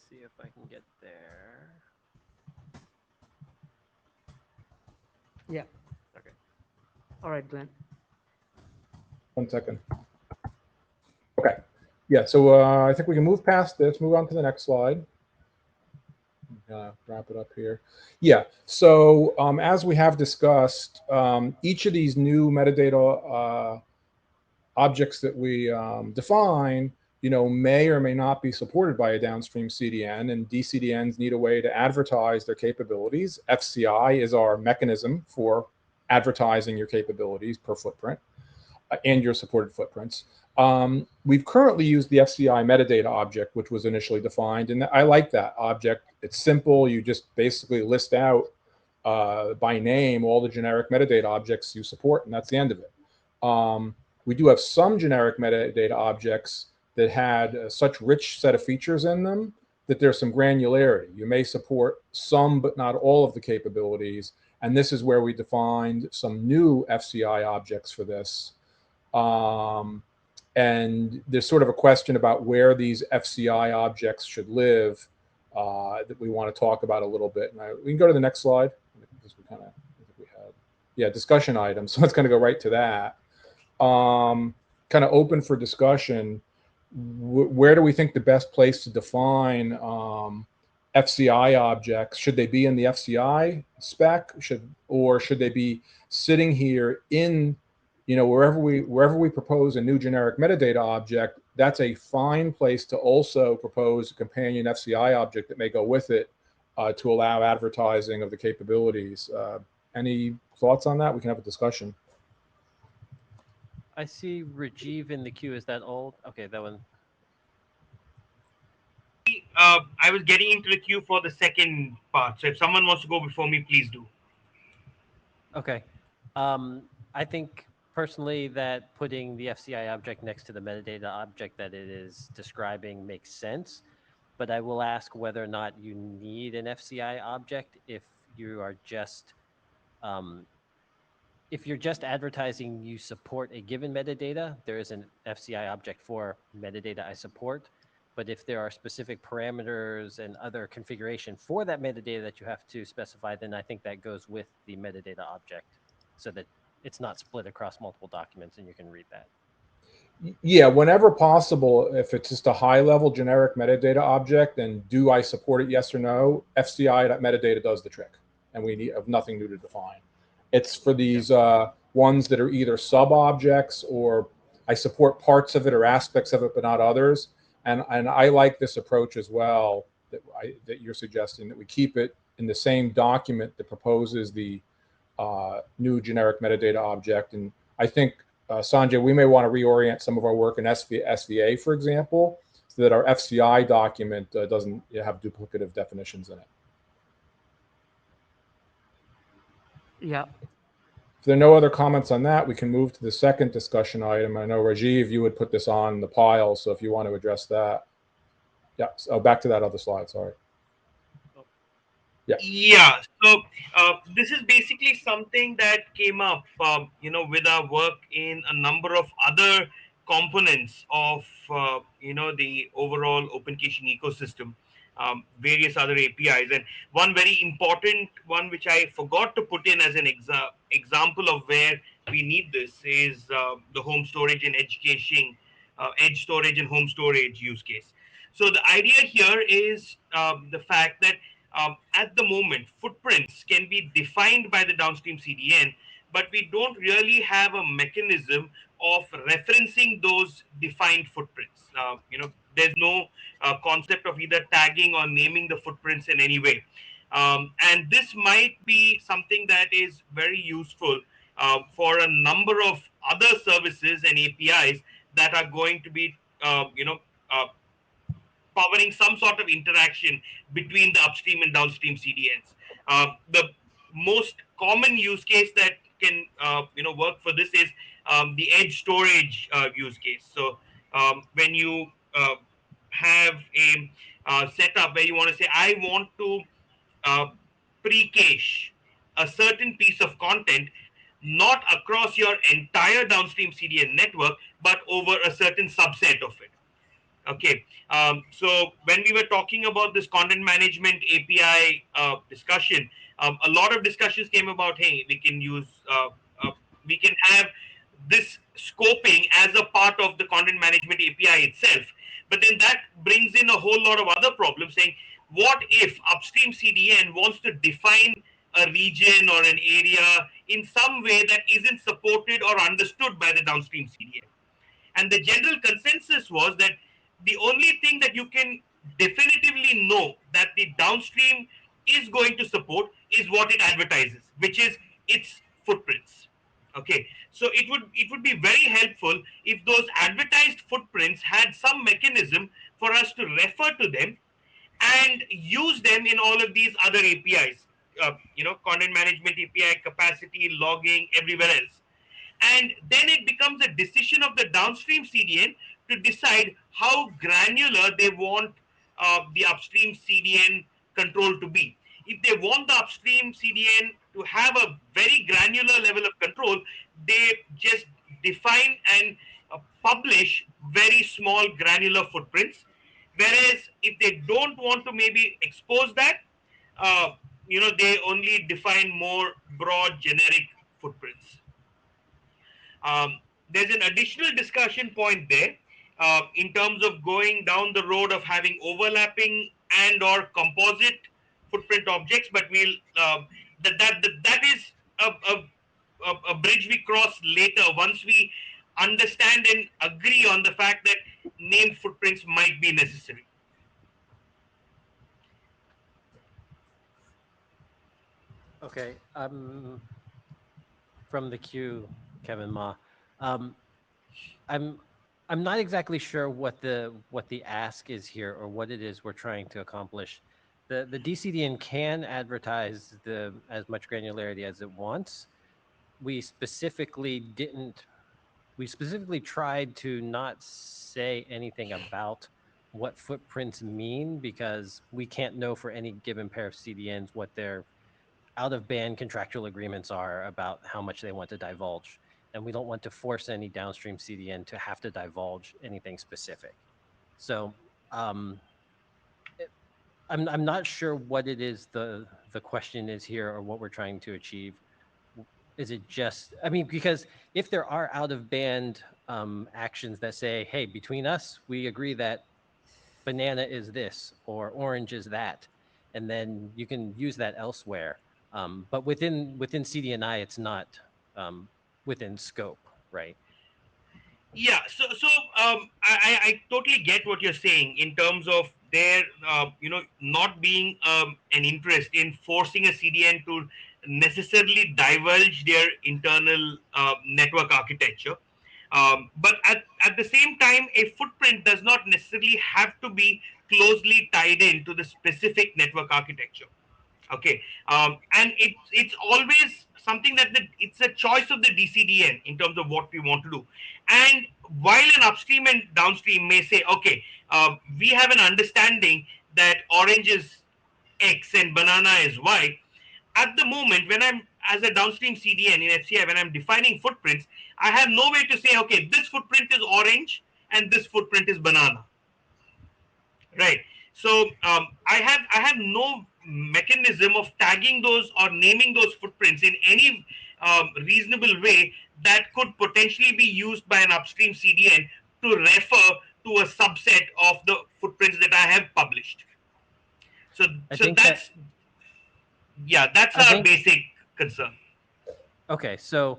See if I can get there. Yeah. Okay. All right, Glenn. 1 second. Okay. Yeah, so I think we can move past this, move on to the next slide. Wrap it up here. Yeah, so as we have discussed, each of these new metadata objects that we define, you know, may or may not be supported by a downstream CDN, and DCDNs need a way to advertise their capabilities. FCI is our mechanism for advertising your capabilities per footprint and your supported footprints. We've currently used the FCI metadata object, which was initially defined, and I like that object. It's simple. You just basically list out by name all the generic metadata objects you support, and that's the end of it. We do have some generic metadata objects that had such rich set of features in them that there's some granularity. You may support some, but not all of the capabilities, and this is where we defined some new FCI objects for this. And there's sort of a question about where these FCI objects should live that we want to talk about a little bit. And we can go to the next slide because we kind of, I think we had, yeah, discussion items. So let's kind of go right to that. Kind of open for discussion. Where do we think the best place to define FCI objects? Should they be in the FCI spec? Or should they be sitting here in, you know, wherever we propose a new generic metadata object? That's a fine place to also propose a companion FCI object that may go with it to allow advertising of the capabilities. Any thoughts on that? We can have a discussion. I see Rajiv in the queue. Is that old? Okay, that one. I was getting into the queue for the second part. So if someone wants to go before me, please do. Okay. I think personally that putting the FCI object next to the metadata object that it is describing makes sense, but I will ask whether or not you need an FCI object if you are just if you're just advertising you support a given metadata. There is an FCI object for metadata I support. But if there are specific parameters and other configuration for that metadata that you have to specify, then I think that goes with the metadata object so that it's not split across multiple documents and you can read that. Yeah, whenever possible, if it's just a high-level generic metadata object, and do I support it, yes or no, FCI.metadata does the trick, and we have nothing new to define. It's for these ones that are either sub-objects or I support parts of it or aspects of it, but not others. And I like this approach as well that you're suggesting, that we keep it in the same document that proposes the new generic metadata object. And I think, Sanjay, we may want to reorient some of our work in SVA, for example, so that our FCI document doesn't have duplicative definitions in it. Yeah. If there are no other comments on that, we can move to the second discussion item. I know, Rajiv, you would put this on the pile, so if you want to address that. Yeah, so back to that other slide, sorry. Yeah, so this is basically something that came up, you know, with our work in a number of other components of, you know, the overall open caching ecosystem, various other APIs. And one very important one, which I forgot to put in as an example of where we need this, is the home storage and edge caching, edge storage and home storage use case. So the idea here is the fact that at the moment, footprints can be defined by the downstream CDN, but we don't really have a mechanism of referencing those defined footprints. There's no concept of either tagging or naming the footprints in any way. And this might be something that is very useful for a number of other services and APIs that are going to be, uh, powering some sort of interaction between the upstream and downstream CDNs. The most common use case that can work for this is the edge storage use case. So when you have a setup where you want to say, I want to uh, pre-cache a certain piece of content, not across your entire downstream CDN network, but over a certain subset of it. Okay, so when we were talking about this content management API discussion, a lot of discussions came about, hey, we can have this scoping as a part of the content management API itself. But then that brings in a whole lot of other problems saying, what if upstream CDN wants to define a region or an area in some way that isn't supported or understood by the downstream CDN? And the general consensus was that the only thing that you can definitively know that the downstream is going to support is what it advertises, which is its footprints. Okay, so it would be very helpful if those advertised footprints had some mechanism for us to refer to them and use them in all of these other APIs, content management API, capacity, logging, everywhere else. And then it becomes a decision of the downstream CDN to decide how granular they want the upstream CDN control to be. If they want the upstream CDN to have a very granular level of control, they just define and publish very small granular footprints. Whereas if they don't want to maybe expose that, they only define more broad generic footprints. There's an additional discussion point there in terms of going down the road of having overlapping and or composite footprint objects, but we'll that is a bridge we cross later once we understand and agree on the fact that named footprints might be necessary. Okay. From the queue, Kevin Ma. I'm not exactly sure what the ask is here or what it is we're trying to accomplish. The DCDN can advertise as much granularity as it wants. We specifically tried to not say anything about what footprints mean because we can't know for any given pair of CDNs what their out-of-band contractual agreements are about how much they want to divulge. And we don't want to force any downstream CDN to have to divulge anything specific. So I'm not sure what it is the question is here or what we're trying to achieve. Is it just, because if there are out-of-band actions that say, hey, between us, we agree that banana is this or orange is that, and then you can use that elsewhere. But within CDNI, it's not within scope, right? Yeah, so I totally get what you're saying in terms of there not being an interest in forcing a CDN to necessarily divulge their internal network architecture. But at the same time, a footprint does not necessarily have to be closely tied into the specific network architecture. Okay, and it's always something that it's a choice of the DCDN in terms of what we want to do. And while an upstream and downstream may say, okay, we have an understanding that orange is X and banana is Y, at the moment when I'm as a downstream CDN in FCI, when I'm defining footprints, I have no way to say, okay, this footprint is orange and this footprint is banana. Right. So I have no mechanism of tagging those or naming those footprints in any reasonable way that could potentially be used by an upstream CDN to refer to a subset of the footprints that I have published. So that's our basic concern. Okay, so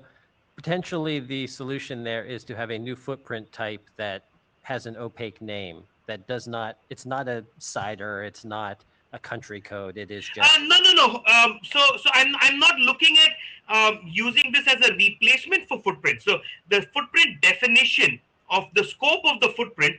potentially the solution there is to have a new footprint type that has an opaque name that does not, it's not a CIDR, it's not a country code, it is just. No. So I'm not looking at using this as a replacement for footprint. So the footprint definition of the scope of the footprint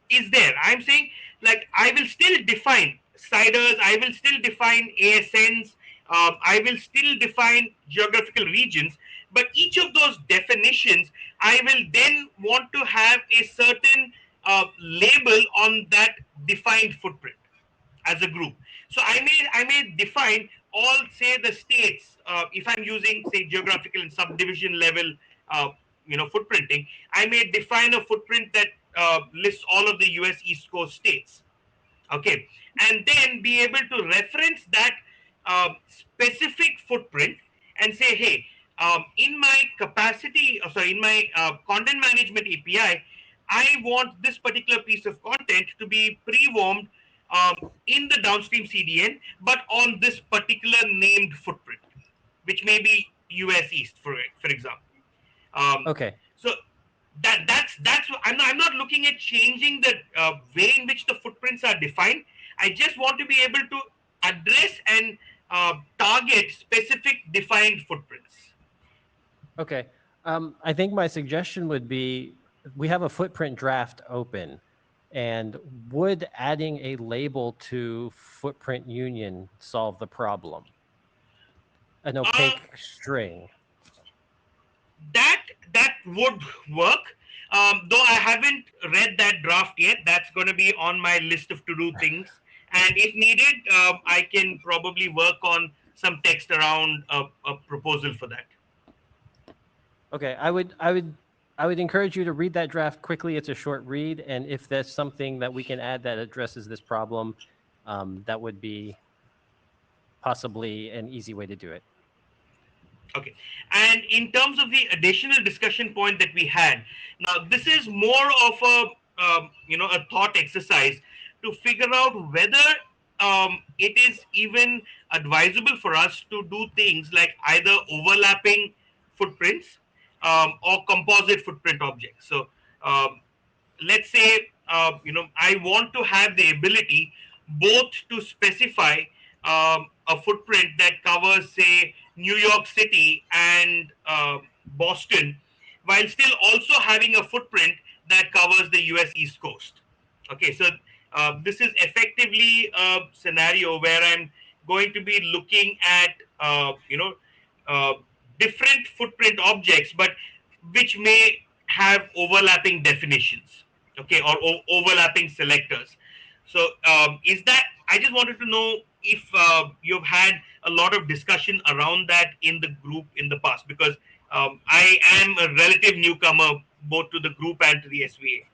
is there. I'm saying, like, I will still define CIDRs, I will still define ASNs, I will still define geographical regions, but each of those definitions, I will then want to have a certain label on that defined footprint as a group. So I may define all, say, the states. If I'm using, say, geographical and subdivision level, footprinting, I may define a footprint that lists all of the U.S. East Coast states. Okay, and then be able to reference that specific footprint and say, hey, in my in my content management API, I want this particular piece of content to be pre-warmed in the downstream CDN, but on this particular named footprint, which may be US East, for example. Okay. So that's I'm not looking at changing the way in which the footprints are defined. I just want to be able to address and target specific defined footprints. Okay. I think my suggestion would be, we have a footprint draft open, and would adding a label to footprint union solve the problem? An opaque string. That would work. Though I haven't read that draft yet. That's going to be on my list of to-do things. And if needed, I can probably work on some text around a proposal for that. Okay, I would encourage you to read that draft quickly. It's a short read, and if there's something that we can add that addresses this problem, that would be possibly an easy way to do it. Okay, and in terms of the additional discussion point that we had, now this is more of a a thought exercise to figure out whether it is even advisable for us to do things like either overlapping footprints or composite footprint objects. So let's say I want to have the ability both to specify a footprint that covers, say, New York City and Boston, while still also having a footprint that covers the US East Coast. Okay, so this is effectively a scenario where I'm going to be looking at different footprint objects, but which may have overlapping definitions, okay, or overlapping selectors. So is that, I just wanted to know if you've had a lot of discussion around that in the group in the past, because I am a relative newcomer both to the group and to the SVA.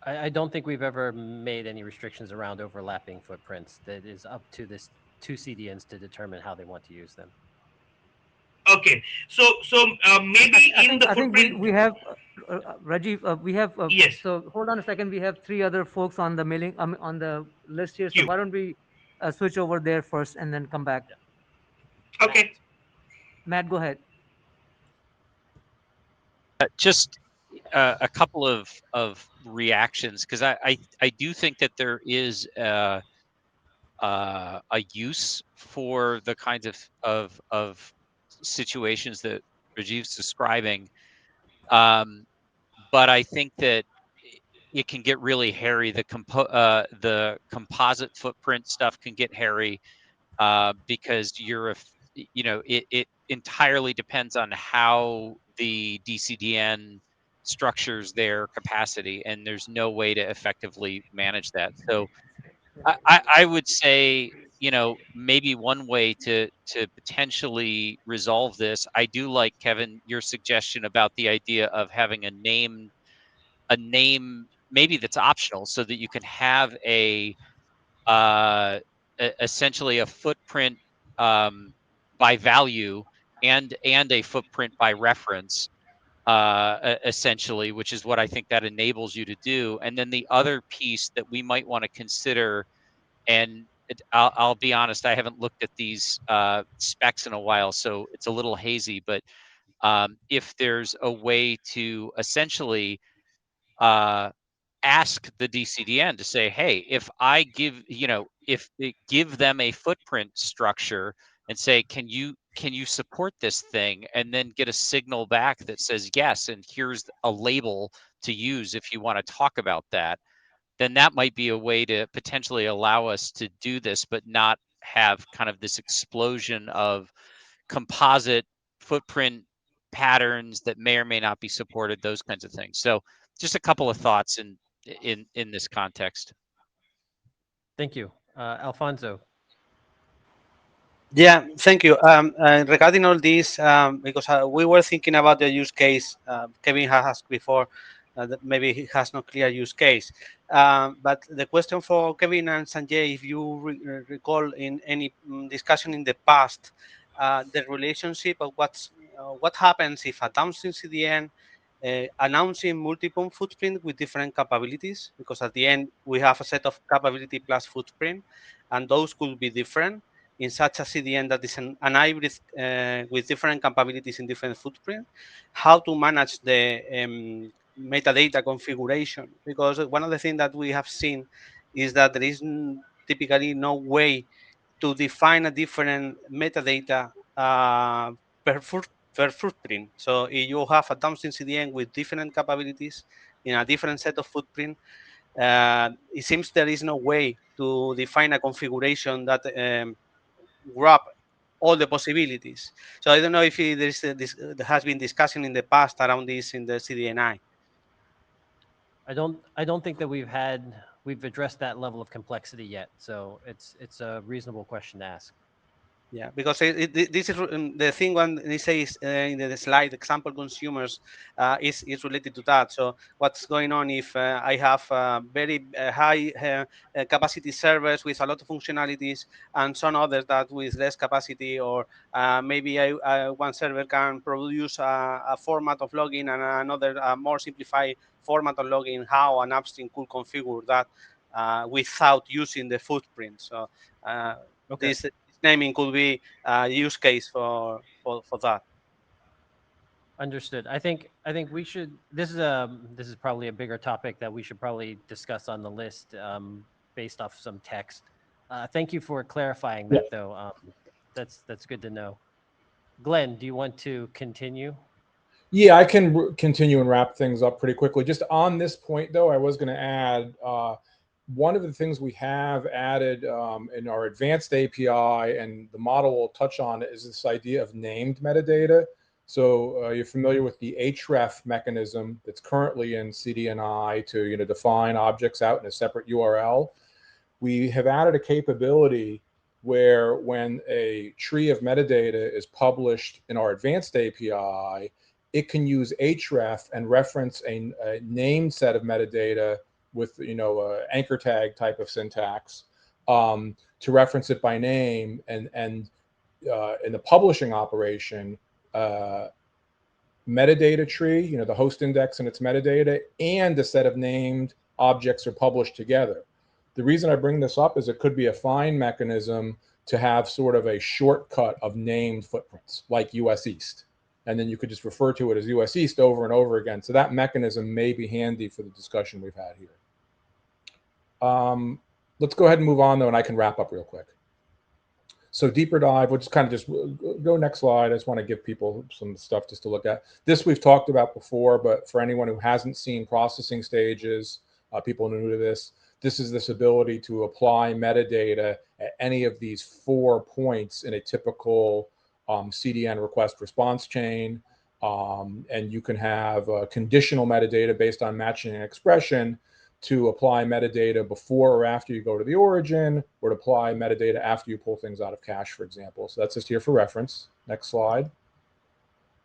I don't think we've ever made any restrictions around overlapping footprints. That is up to this two CDNs to determine how they want to use them. Okay, so maybe I think we have Rajiv. We have yes. So hold on a second. We have 3 other folks on the mailing on the list here. So why don't we switch over there first and then come back? Okay, Matt, go ahead. Just a couple of reactions, because I do think that there is a use for the kinds of situations that Rajiv's describing, but I think that it can get really hairy. The composite footprint stuff can get hairy because it entirely depends on how the DCDN structures their capacity, and there's no way to effectively manage that. So I would say, maybe one way to potentially resolve this, I do like, Kevin, your suggestion about the idea of having a name maybe that's optional, so that you can have essentially a footprint by value and a footprint by reference, essentially, which is what I think that enables you to do. And then the other piece that we might want to consider, and I'll be honest, I haven't looked at these specs in a while, so it's a little hazy. But if there's a way to essentially ask the DCDN to say, hey, if I give, give them a footprint structure and say, can you support this thing, and then get a signal back that says yes, and here's a label to use if you want to talk about that, then that might be a way to potentially allow us to do this, but not have kind of this explosion of composite footprint patterns that may or may not be supported, those kinds of things. So just a couple of thoughts in this context. Thank you. Alfonso. Yeah, thank you. Regarding all this, because we were thinking about the use case, Kevin has asked before, that maybe he has no clear use case. But the question for Kevin and Sanjay, if you recall in any discussion in the past, the relationship of what happens if a downstream CDN announcing multiple footprint with different capabilities, because at the end we have a set of capability plus footprint, and those could be different in such a CDN that is an hybrid with different capabilities in different footprint, how to manage the metadata configuration. Because one of the things that we have seen is that there is typically no way to define a different metadata per footprint. So if you have a downstream CDN with different capabilities in a different set of footprint, it seems there is no way to define a configuration that grab all the possibilities. So I don't know if there has been discussion in the past around this in the CDNI. I don't think that we've addressed that level of complexity yet. So it's a reasonable question to ask. Yeah, because this is the thing when they say in the slide, example consumers is related to that. So what's going on if I have very high capacity servers with a lot of functionalities and some others that with less capacity, or maybe one server can produce a format of login and another more simplified format of login, how an upstream could configure that without using the footprint. So Okay. this naming could be a use case for that. Understood. I think we should. This is probably a bigger topic that we should probably discuss on the list based off some text. Thank you for clarifying that, though. That's good to know. Glenn, do you want to continue? Yeah, I can continue and wrap things up pretty quickly. Just on this point, though, I was going to add one of the things we have added in our advanced API, and the model will touch on it, is this idea of named metadata. So you're familiar with the href mechanism that's currently in CDNI to define objects out in a separate URL. We have added a capability where when a tree of metadata is published in our advanced API, it can use href and reference a named set of metadata with anchor tag type of syntax to reference it by name, and in the publishing operation, metadata tree, the host index and its metadata, and a set of named objects are published together. The reason I bring this up is it could be a fine mechanism to have sort of a shortcut of named footprints like US East. And then you could just refer to it as US East over and over again. So that mechanism may be handy for the discussion we've had here. Let's go ahead and move on, though, and I can wrap up real quick. So deeper dive, we'll just kind of just go next slide. I just want to give people some stuff just to look at. This we've talked about before, but for anyone who hasn't seen processing stages, people new to this, this is this ability to apply metadata at any of these 4 points in a typical CDN request response chain. And you can have conditional metadata based on matching an expression to apply metadata before or after you go to the origin, or to apply metadata after you pull things out of cache, for example. So that's just here for reference. Next slide.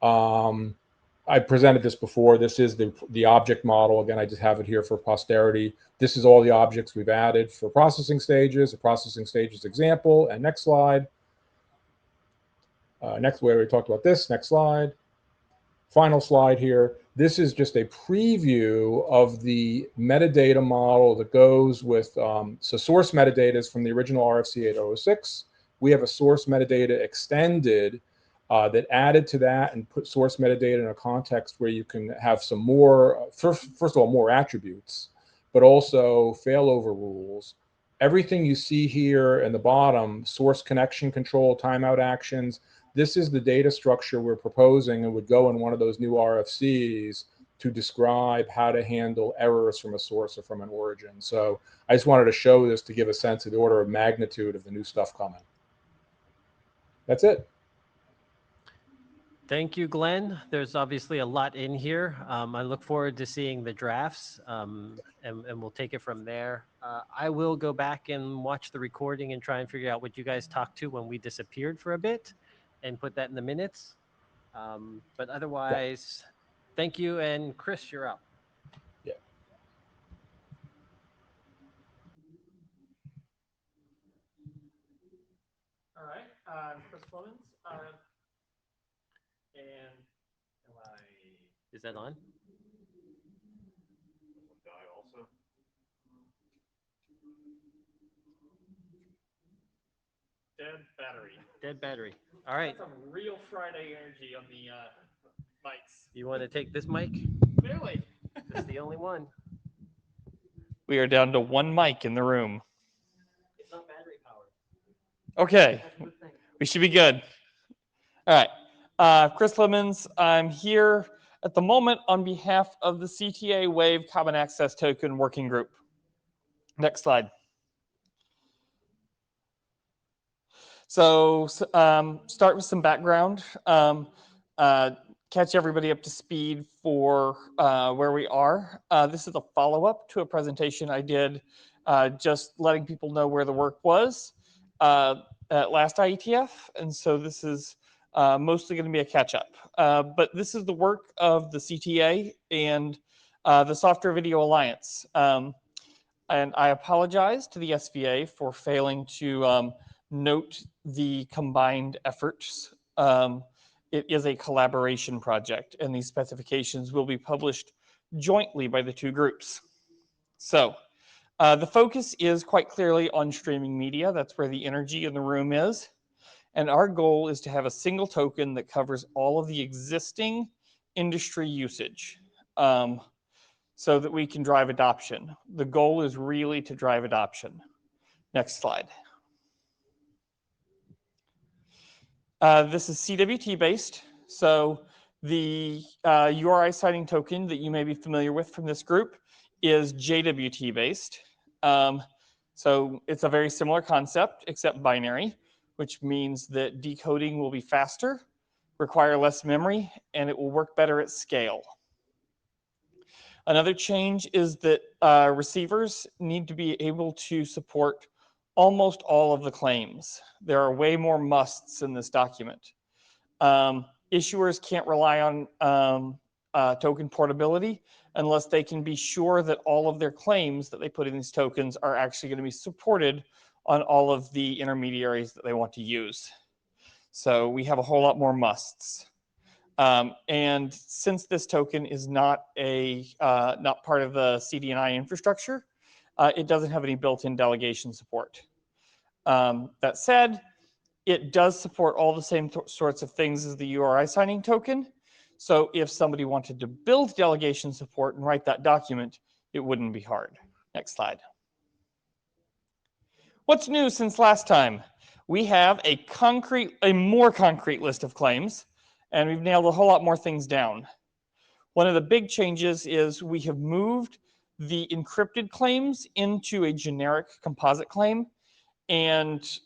I presented this before. This is the object model. Again, I just have it here for posterity. This is all the objects we've added for processing stages, a processing stages example. And next slide. Next, we already talked about this. Next slide. Final slide here. This is just a preview of the metadata model that goes with, so source metadata is from the original RFC 8006. We have a source metadata extended that added to that and put source metadata in a context where you can have some more, first of all, more attributes, but also failover rules. Everything you see here in the bottom, source connection control, timeout actions, this is the data structure we're proposing and would go in one of those new RFCs to describe how to handle errors from a source or from an origin. So I just wanted to show this to give a sense of the order of magnitude of the new stuff coming. That's it. Thank you, Glenn. There's obviously a lot in here. I look forward to seeing the drafts, and we'll take it from there. I will go back and watch the recording and try and figure out what you guys talked to when we disappeared for a bit and put that in the minutes. But otherwise, thank you. And Chris, you're up. Yeah. All right, Chris Clemens. And Is that on? die also. Dead battery. Dead battery. All right. That's some real Friday energy on the mics. You want to take this mic? Really? It's the only one. We are down to one mic in the room. It's not battery powered. Okay, we should be good. All right, Chris Clemens. I'm here at the moment on behalf of the CTA Wave Common Access Token Working Group. Next slide. So start with some background. Catch everybody up to speed for where we are. This is a follow-up to a presentation I did just letting people know where the work was at last IETF. And so this is mostly going to be a catch-up. But this is the work of the CTA and the Software Video Alliance. And I apologize to the SVA for failing to note the combined efforts. It is a collaboration project, and these specifications will be published jointly by the two groups. So the focus is quite clearly on streaming media. That's where the energy in the room is. And our goal is to have a single token that covers all of the existing industry usage so that we can drive adoption. The goal is really to drive adoption. Next slide. This is CWT based. So the URI signing token that you may be familiar with from this group is JWT based. So it's a very similar concept except binary, which means that decoding will be faster, require less memory, and it will work better at scale. Another change is that receivers need to be able to support almost all of the claims. There are way more musts in this document. Issuers can't rely on token portability unless they can be sure that all of their claims that they put in these tokens are actually going to be supported on all of the intermediaries that they want to use. So we have a whole lot more musts. And since this token is not part of the Cdna infrastructure, it doesn't have any built-in delegation support. That said, it does support all the same sorts of things as the URI signing token. So if somebody wanted to build delegation support and write that document, it wouldn't be hard. Next slide. What's new since last time? We have a more concrete list of claims, and we've nailed a whole lot more things down. One of the big changes is we have moved the encrypted claims into a generic composite claim, and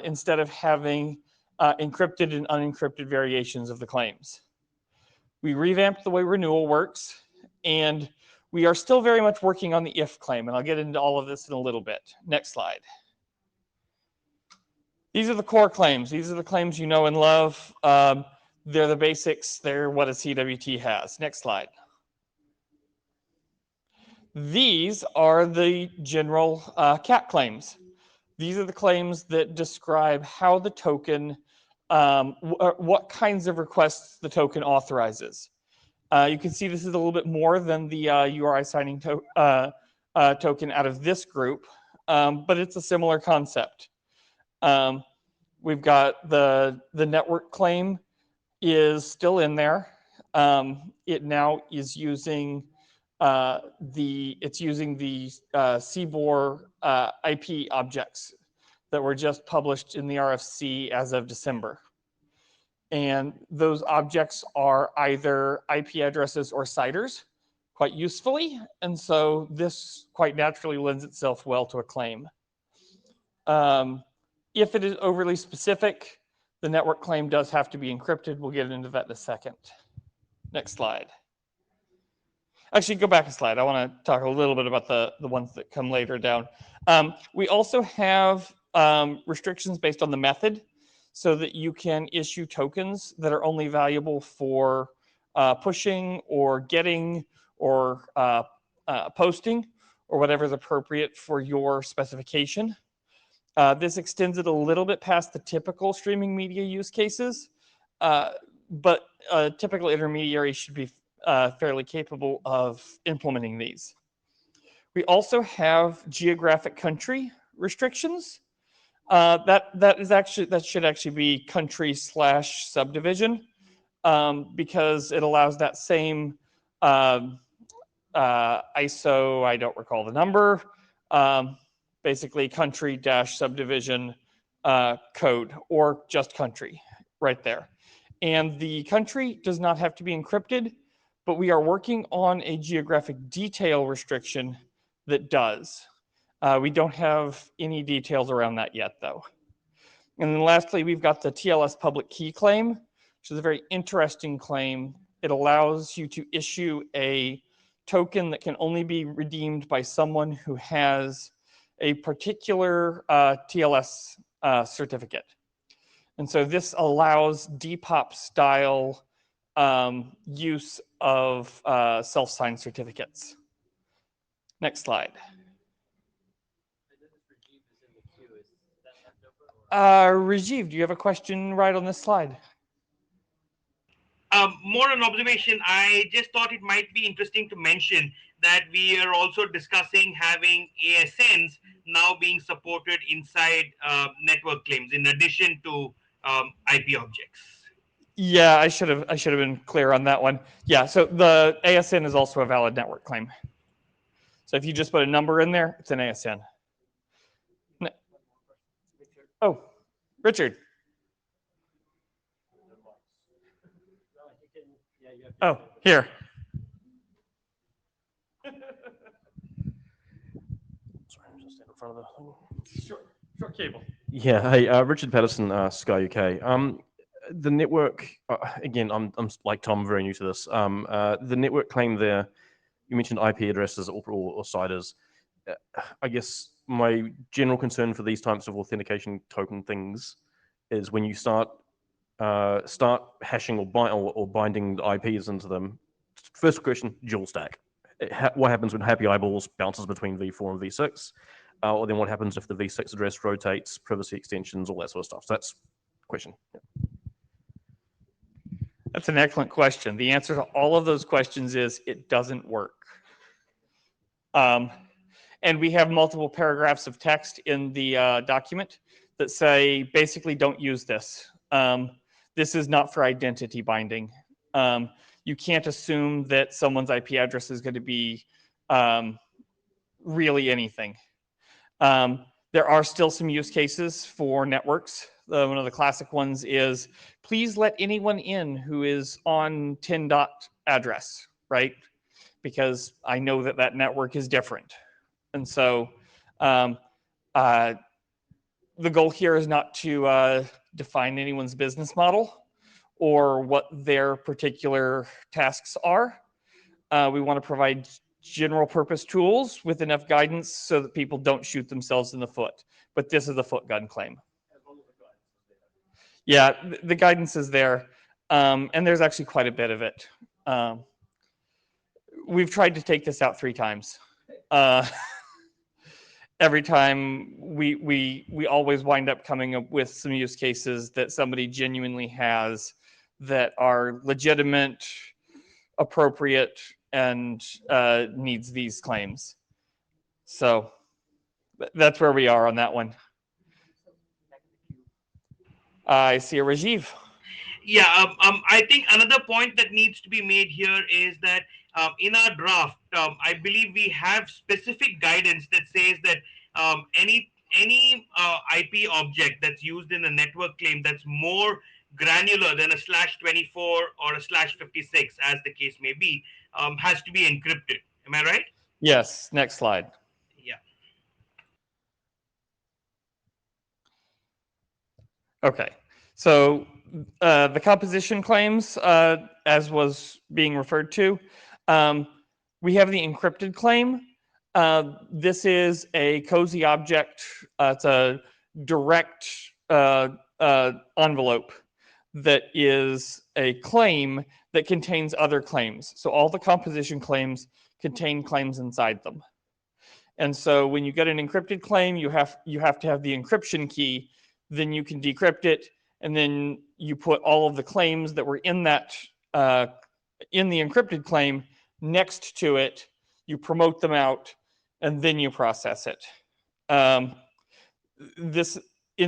instead of having encrypted and unencrypted variations of the claims. We revamped the way renewal works, and we are still very much working on the if claim, and I'll get into all of this in a little bit. Next slide. These are the core claims. These are the claims you know and love. They're the basics. They're what a CWT has. Next slide. These are the general CAT claims. These are the claims that describe how the token, what kinds of requests the token authorizes. You can see this is a little bit more than the URI signing token out of this group, but it's a similar concept. We've got the network claim is still in there. It now is using the CBOR IP objects that were just published in the RFC as of December. And those objects are either IP addresses or CIDRs, quite usefully. And so this quite naturally lends itself well to a claim. If it is overly specific, the network claim does have to be encrypted. We'll get into that in a second. Next slide. Actually, go back a slide. I want to talk a little bit about the ones that come later down. We also have restrictions based on the method, so that you can issue tokens that are only valuable for pushing or getting or posting or whatever is appropriate for your specification. This extends it a little bit past the typical streaming media use cases, but a typical intermediary should be fairly capable of implementing these. We also have geographic country restrictions. That should actually be country/subdivision, because it allows that same ISO, I don't recall the number, basically country-subdivision code, or just country right there. And the country does not have to be encrypted, but we are working on a geographic detail restriction that does. We don't have any details around that yet, though. And then lastly, we've got the TLS Public Key Claim, which is a very interesting claim. It allows you to issue a token that can only be redeemed by someone who has a particular TLS certificate. And so this allows Depop style use of self-signed certificates. Next slide. Rajiv, do you have a question right on this slide? More an observation. I just thought it might be interesting to mention that we are also discussing having ASNs now being supported inside network claims in addition to IP objects. Yeah, I should have been clear on that one. Yeah, so the ASN is also a valid network claim. So if you just put a number in there, it's an ASN. Oh, Richard. Oh, here. Sorry, I'm just in front of the short cable. Yeah, hey, Richard Patterson, Sky UK. The network, again, I'm like Tom, very new to this. The network claim there, you mentioned IP addresses or CIDRs. I guess my general concern for these types of authentication token things is when you start hashing or binding the IPs into them. First question, dual stack. What happens when happy eyeballs bounces between v4 and v6? Or then what happens if the v6 address rotates, privacy extensions, all that sort of stuff? So that's the question. Yeah. That's an excellent question. The answer to all of those questions is it doesn't work. And we have multiple paragraphs of text in the document that say basically don't use this. This is not for identity binding. You can't assume that someone's IP address is going to be really anything. There are still some use cases for networks. One of the classic ones is, please let anyone in who is on 10 dot address, right? Because I know that that network is different. And so the goal here is not to define anyone's business model or what their particular tasks are. We want to provide general purpose tools with enough guidance so that people don't shoot themselves in the foot. But this is a foot gun claim. Yeah, the guidance is there. And there's actually quite a bit of it. We've tried to take this out 3 times. Every time we always wind up coming up with some use cases that somebody genuinely has that are legitimate, appropriate and needs these claims. So that's where we are on that one. I see a Rajiv. Yeah, I think another point that needs to be made here is that in our draft, I believe we have specific guidance that says that any IP object that's used in a network claim that's more granular than a /24 or a /56, as the case may be, has to be encrypted. Am I right? Yes. Next slide. Yeah. Okay. So the composition claims, as was being referred to, we have the encrypted claim. This is a cozy object. It's a direct envelope that is a claim that contains other claims. So all the composition claims contain claims inside them. And so when you get an encrypted claim, you have to have the encryption key. Then you can decrypt it, and then you put all of the claims that were in that in the encrypted claim next to it. You promote them out, and then you process it. In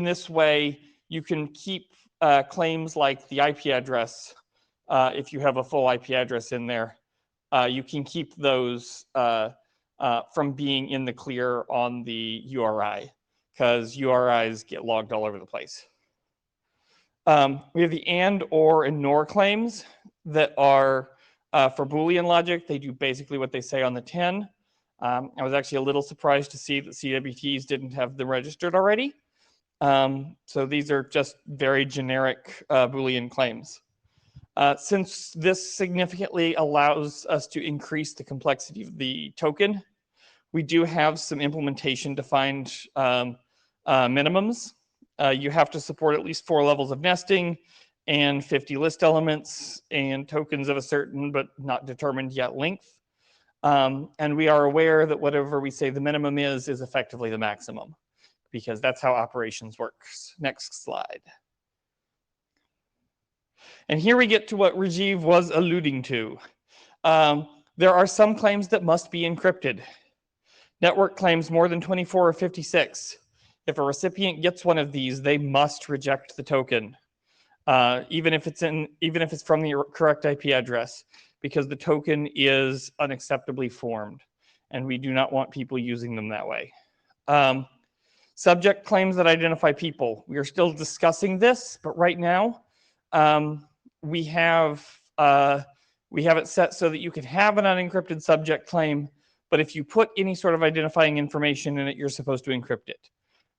this way, you can keep claims like the IP address. If you have a full IP address in there, you can keep those from being in the clear on the URI, because URIs get logged all over the place. We have the and, or, and nor claims that are for Boolean logic. They do basically what they say on the 10. I was actually a little surprised to see that CWTs didn't have them registered already. So these are just very generic Boolean claims. Since this significantly allows us to increase the complexity of the token, we do have some implementation defined minimums. You have to support at least 4 levels of nesting and 50 list elements and tokens of a certain but not determined yet length. And we are aware that whatever we say the minimum is effectively the maximum, because that's how operations works. Next slide. And here we get to what Rajiv was alluding to. There are some claims that must be encrypted. Network claims more than 24 or 56. If a recipient gets one of these, they must reject the token, even if it's from the correct IP address, because the token is unacceptably formed, and we do not want people using them that way. Subject claims that identify people. We are still discussing this, but right now we have it set so that you can have an unencrypted subject claim, but if you put any sort of identifying information in it, you're supposed to encrypt it.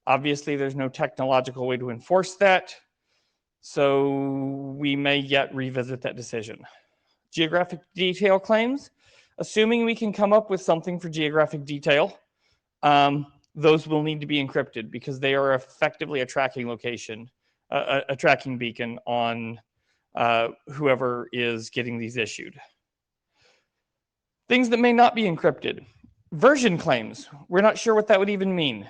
Obviously, there's no technological way to enforce that, so we may yet revisit that decision. Geographic detail claims, assuming we can come up with something for geographic detail, those will need to be encrypted because they are effectively a tracking location, a tracking beacon on whoever is getting these issued. Things that may not be encrypted. Version claims. We're not sure what that would even mean.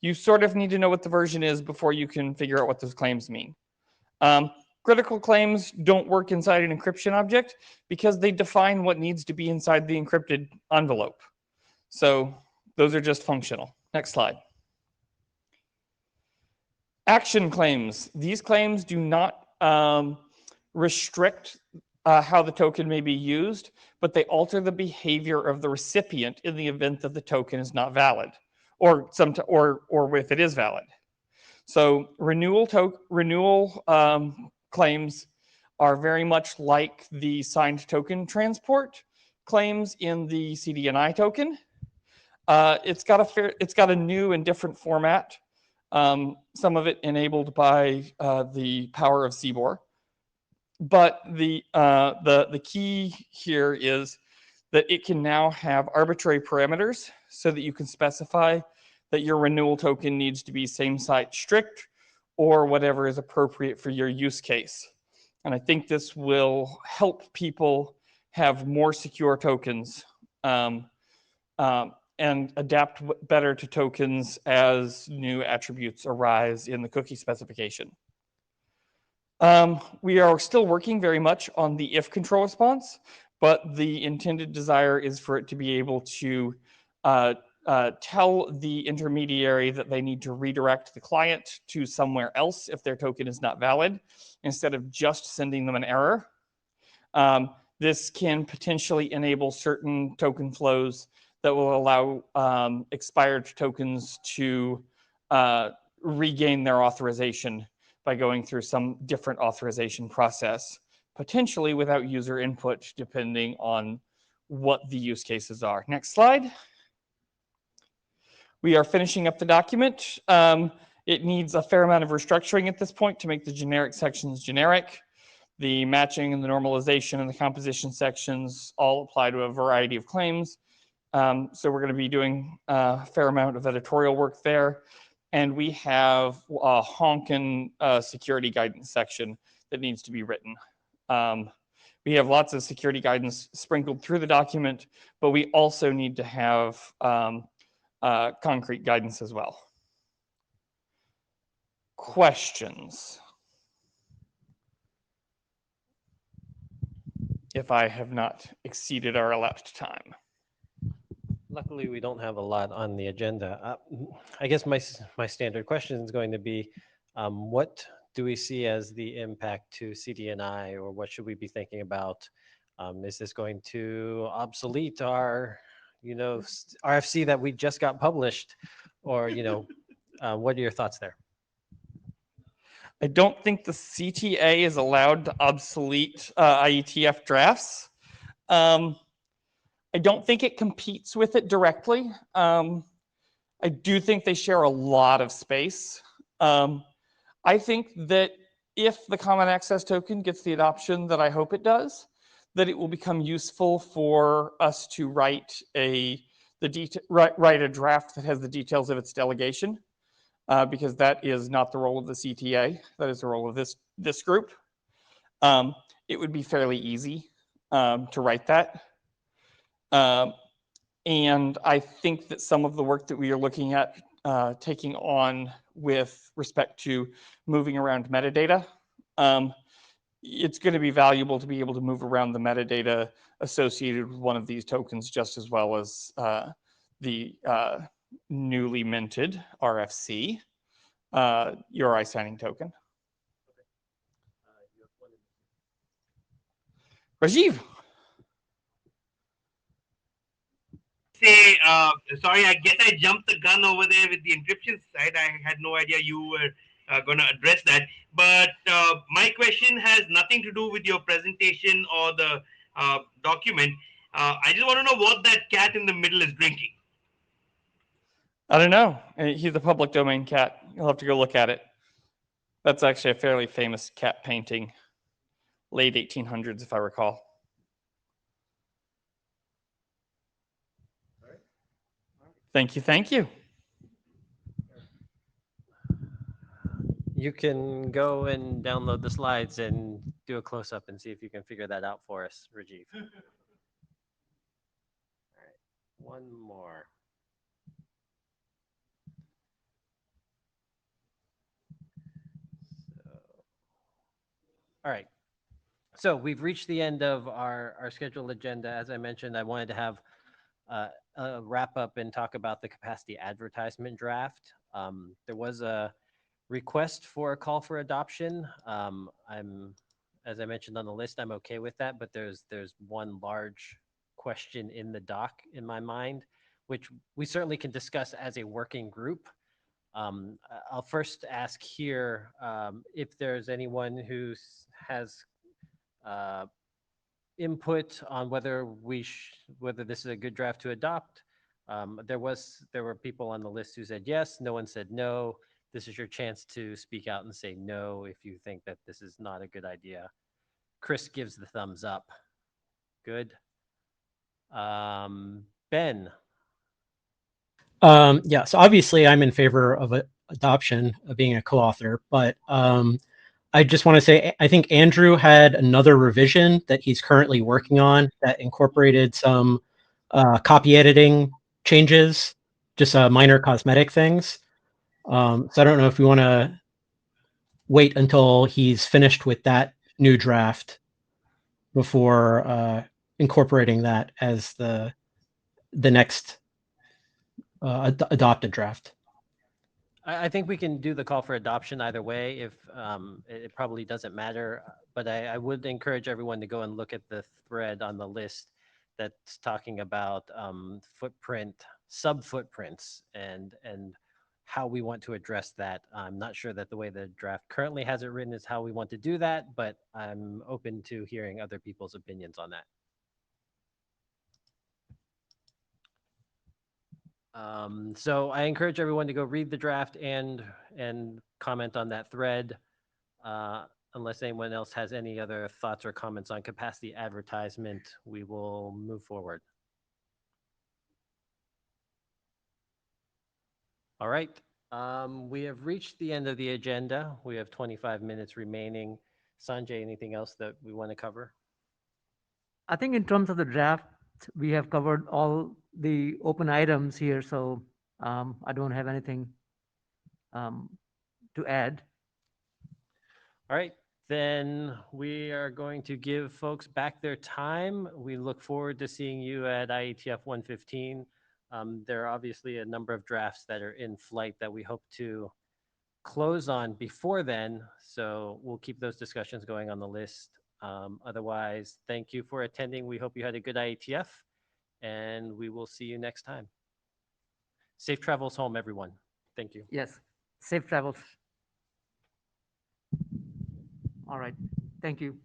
You sort of need to know what the version is before you can figure out what those claims mean. Critical claims don't work inside an encryption object because they define what needs to be inside the encrypted envelope. So those are just functional. Next slide. Action claims. These claims do not restrict how the token may be used, but they alter the behavior of the recipient in the event that the token is not valid, or if it is valid. So renewal claims are very much like the signed token transport claims in the CDNI token. It's got a new and different format. Some of it enabled by the power of CBOR. But the key here is that it can now have arbitrary parameters so that you can specify that your renewal token needs to be same site strict or whatever is appropriate for your use case. And I think this will help people have more secure tokens and adapt better to tokens as new attributes arise in the cookie specification. We are still working very much on the if control response, but the intended desire is for it to be able to tell the intermediary that they need to redirect the client to somewhere else if their token is not valid, instead of just sending them an error. This can potentially enable certain token flows that will allow expired tokens to regain their authorization by going through some different authorization process, potentially without user input, depending on what the use cases are. Next slide. We are finishing up the document. It needs a fair amount of restructuring at this point to make the generic sections generic. The matching and the normalization and the composition sections all apply to a variety of claims. So we're going to be doing a fair amount of editorial work there. And we have a honkin' security guidance section that needs to be written. We have lots of security guidance sprinkled through the document, but we also need to have concrete guidance as well. Questions? If I have not exceeded our allowed time. Luckily, we don't have a lot on the agenda. I guess my standard question is going to be, what do we see as the impact to CDNI, or what should we be thinking about? Is this going to obsolete our, RFC that we just got published, or what are your thoughts there? I don't think the CTA is allowed to obsolete IETF drafts. I don't think it competes with it directly. I do think they share a lot of space. I think that if the common access token gets the adoption that I hope it does, that it will become useful for us to write a draft that has the details of its delegation, because that is not the role of the CTA. That is the role of this group. It would be fairly easy to write that. And I think that some of the work that we are looking at taking on with respect to moving around metadata, it's going to be valuable to be able to move around the metadata associated with one of these tokens, just as well as the newly minted RFC, URI signing token. Rajiv. Sorry, I guess I jumped the gun over there with the encryption side. I had no idea you were going to address that. But my question has nothing to do with your presentation or the document. I just want to know what that cat in the middle is drinking. I don't know. He's a public domain cat. You'll have to go look at it. That's actually a fairly famous cat painting, late 1800s, if I recall. Thank you. Thank you. You can go and download the slides and do a close-up and see if you can figure that out for us, Rajiv. All right, one more. All right. So we've reached the end of our scheduled agenda. As I mentioned, I wanted to have a wrap up and talk about the capacity advertisement draft. There was a request for a call for adoption. As I mentioned on the list, I'm okay with that, but there's one large question in the doc in my mind, which we certainly can discuss as a working group. I'll first ask here if there's anyone who has input on whether this is a good draft to adopt. There were people on the list who said yes. No one said no. This is your chance to speak out and say no if you think that this is not a good idea. Chris gives the thumbs up. Good. Ben. Yeah, so obviously I'm in favor of adoption of being a co-author, but I just want to say I think Andrew had another revision that he's currently working on that incorporated some copy editing changes, just minor cosmetic things. So I don't know if you want to wait until he's finished with that new draft before incorporating that as the next adopted draft. I think we can do the call for adoption either way. If it probably doesn't matter, but I would encourage everyone to go and look at the thread on the list that's talking about footprint, sub footprints, and how we want to address that. I'm not sure that the way the draft currently has it written is how we want to do that, but I'm open to hearing other people's opinions on that. So I encourage everyone to go read the draft and comment on that thread. Unless anyone else has any other thoughts or comments on capacity advertisement, we will move forward. All right. We have reached the end of the agenda. We have 25 minutes remaining. Sanjay, anything else that we want to cover? I think in terms of the draft, we have covered all the open items here, so I don't have anything to add. All right, then we are going to give folks back their time. We look forward to seeing you at IETF 115. There are obviously a number of drafts that are in flight that we hope to close on before then, so we'll keep those discussions going on the list. Otherwise, thank you for attending. We hope you had a good IETF, and we will see you next time. Safe travels home, everyone. Thank you. Yes, safe travels. All right, thank you.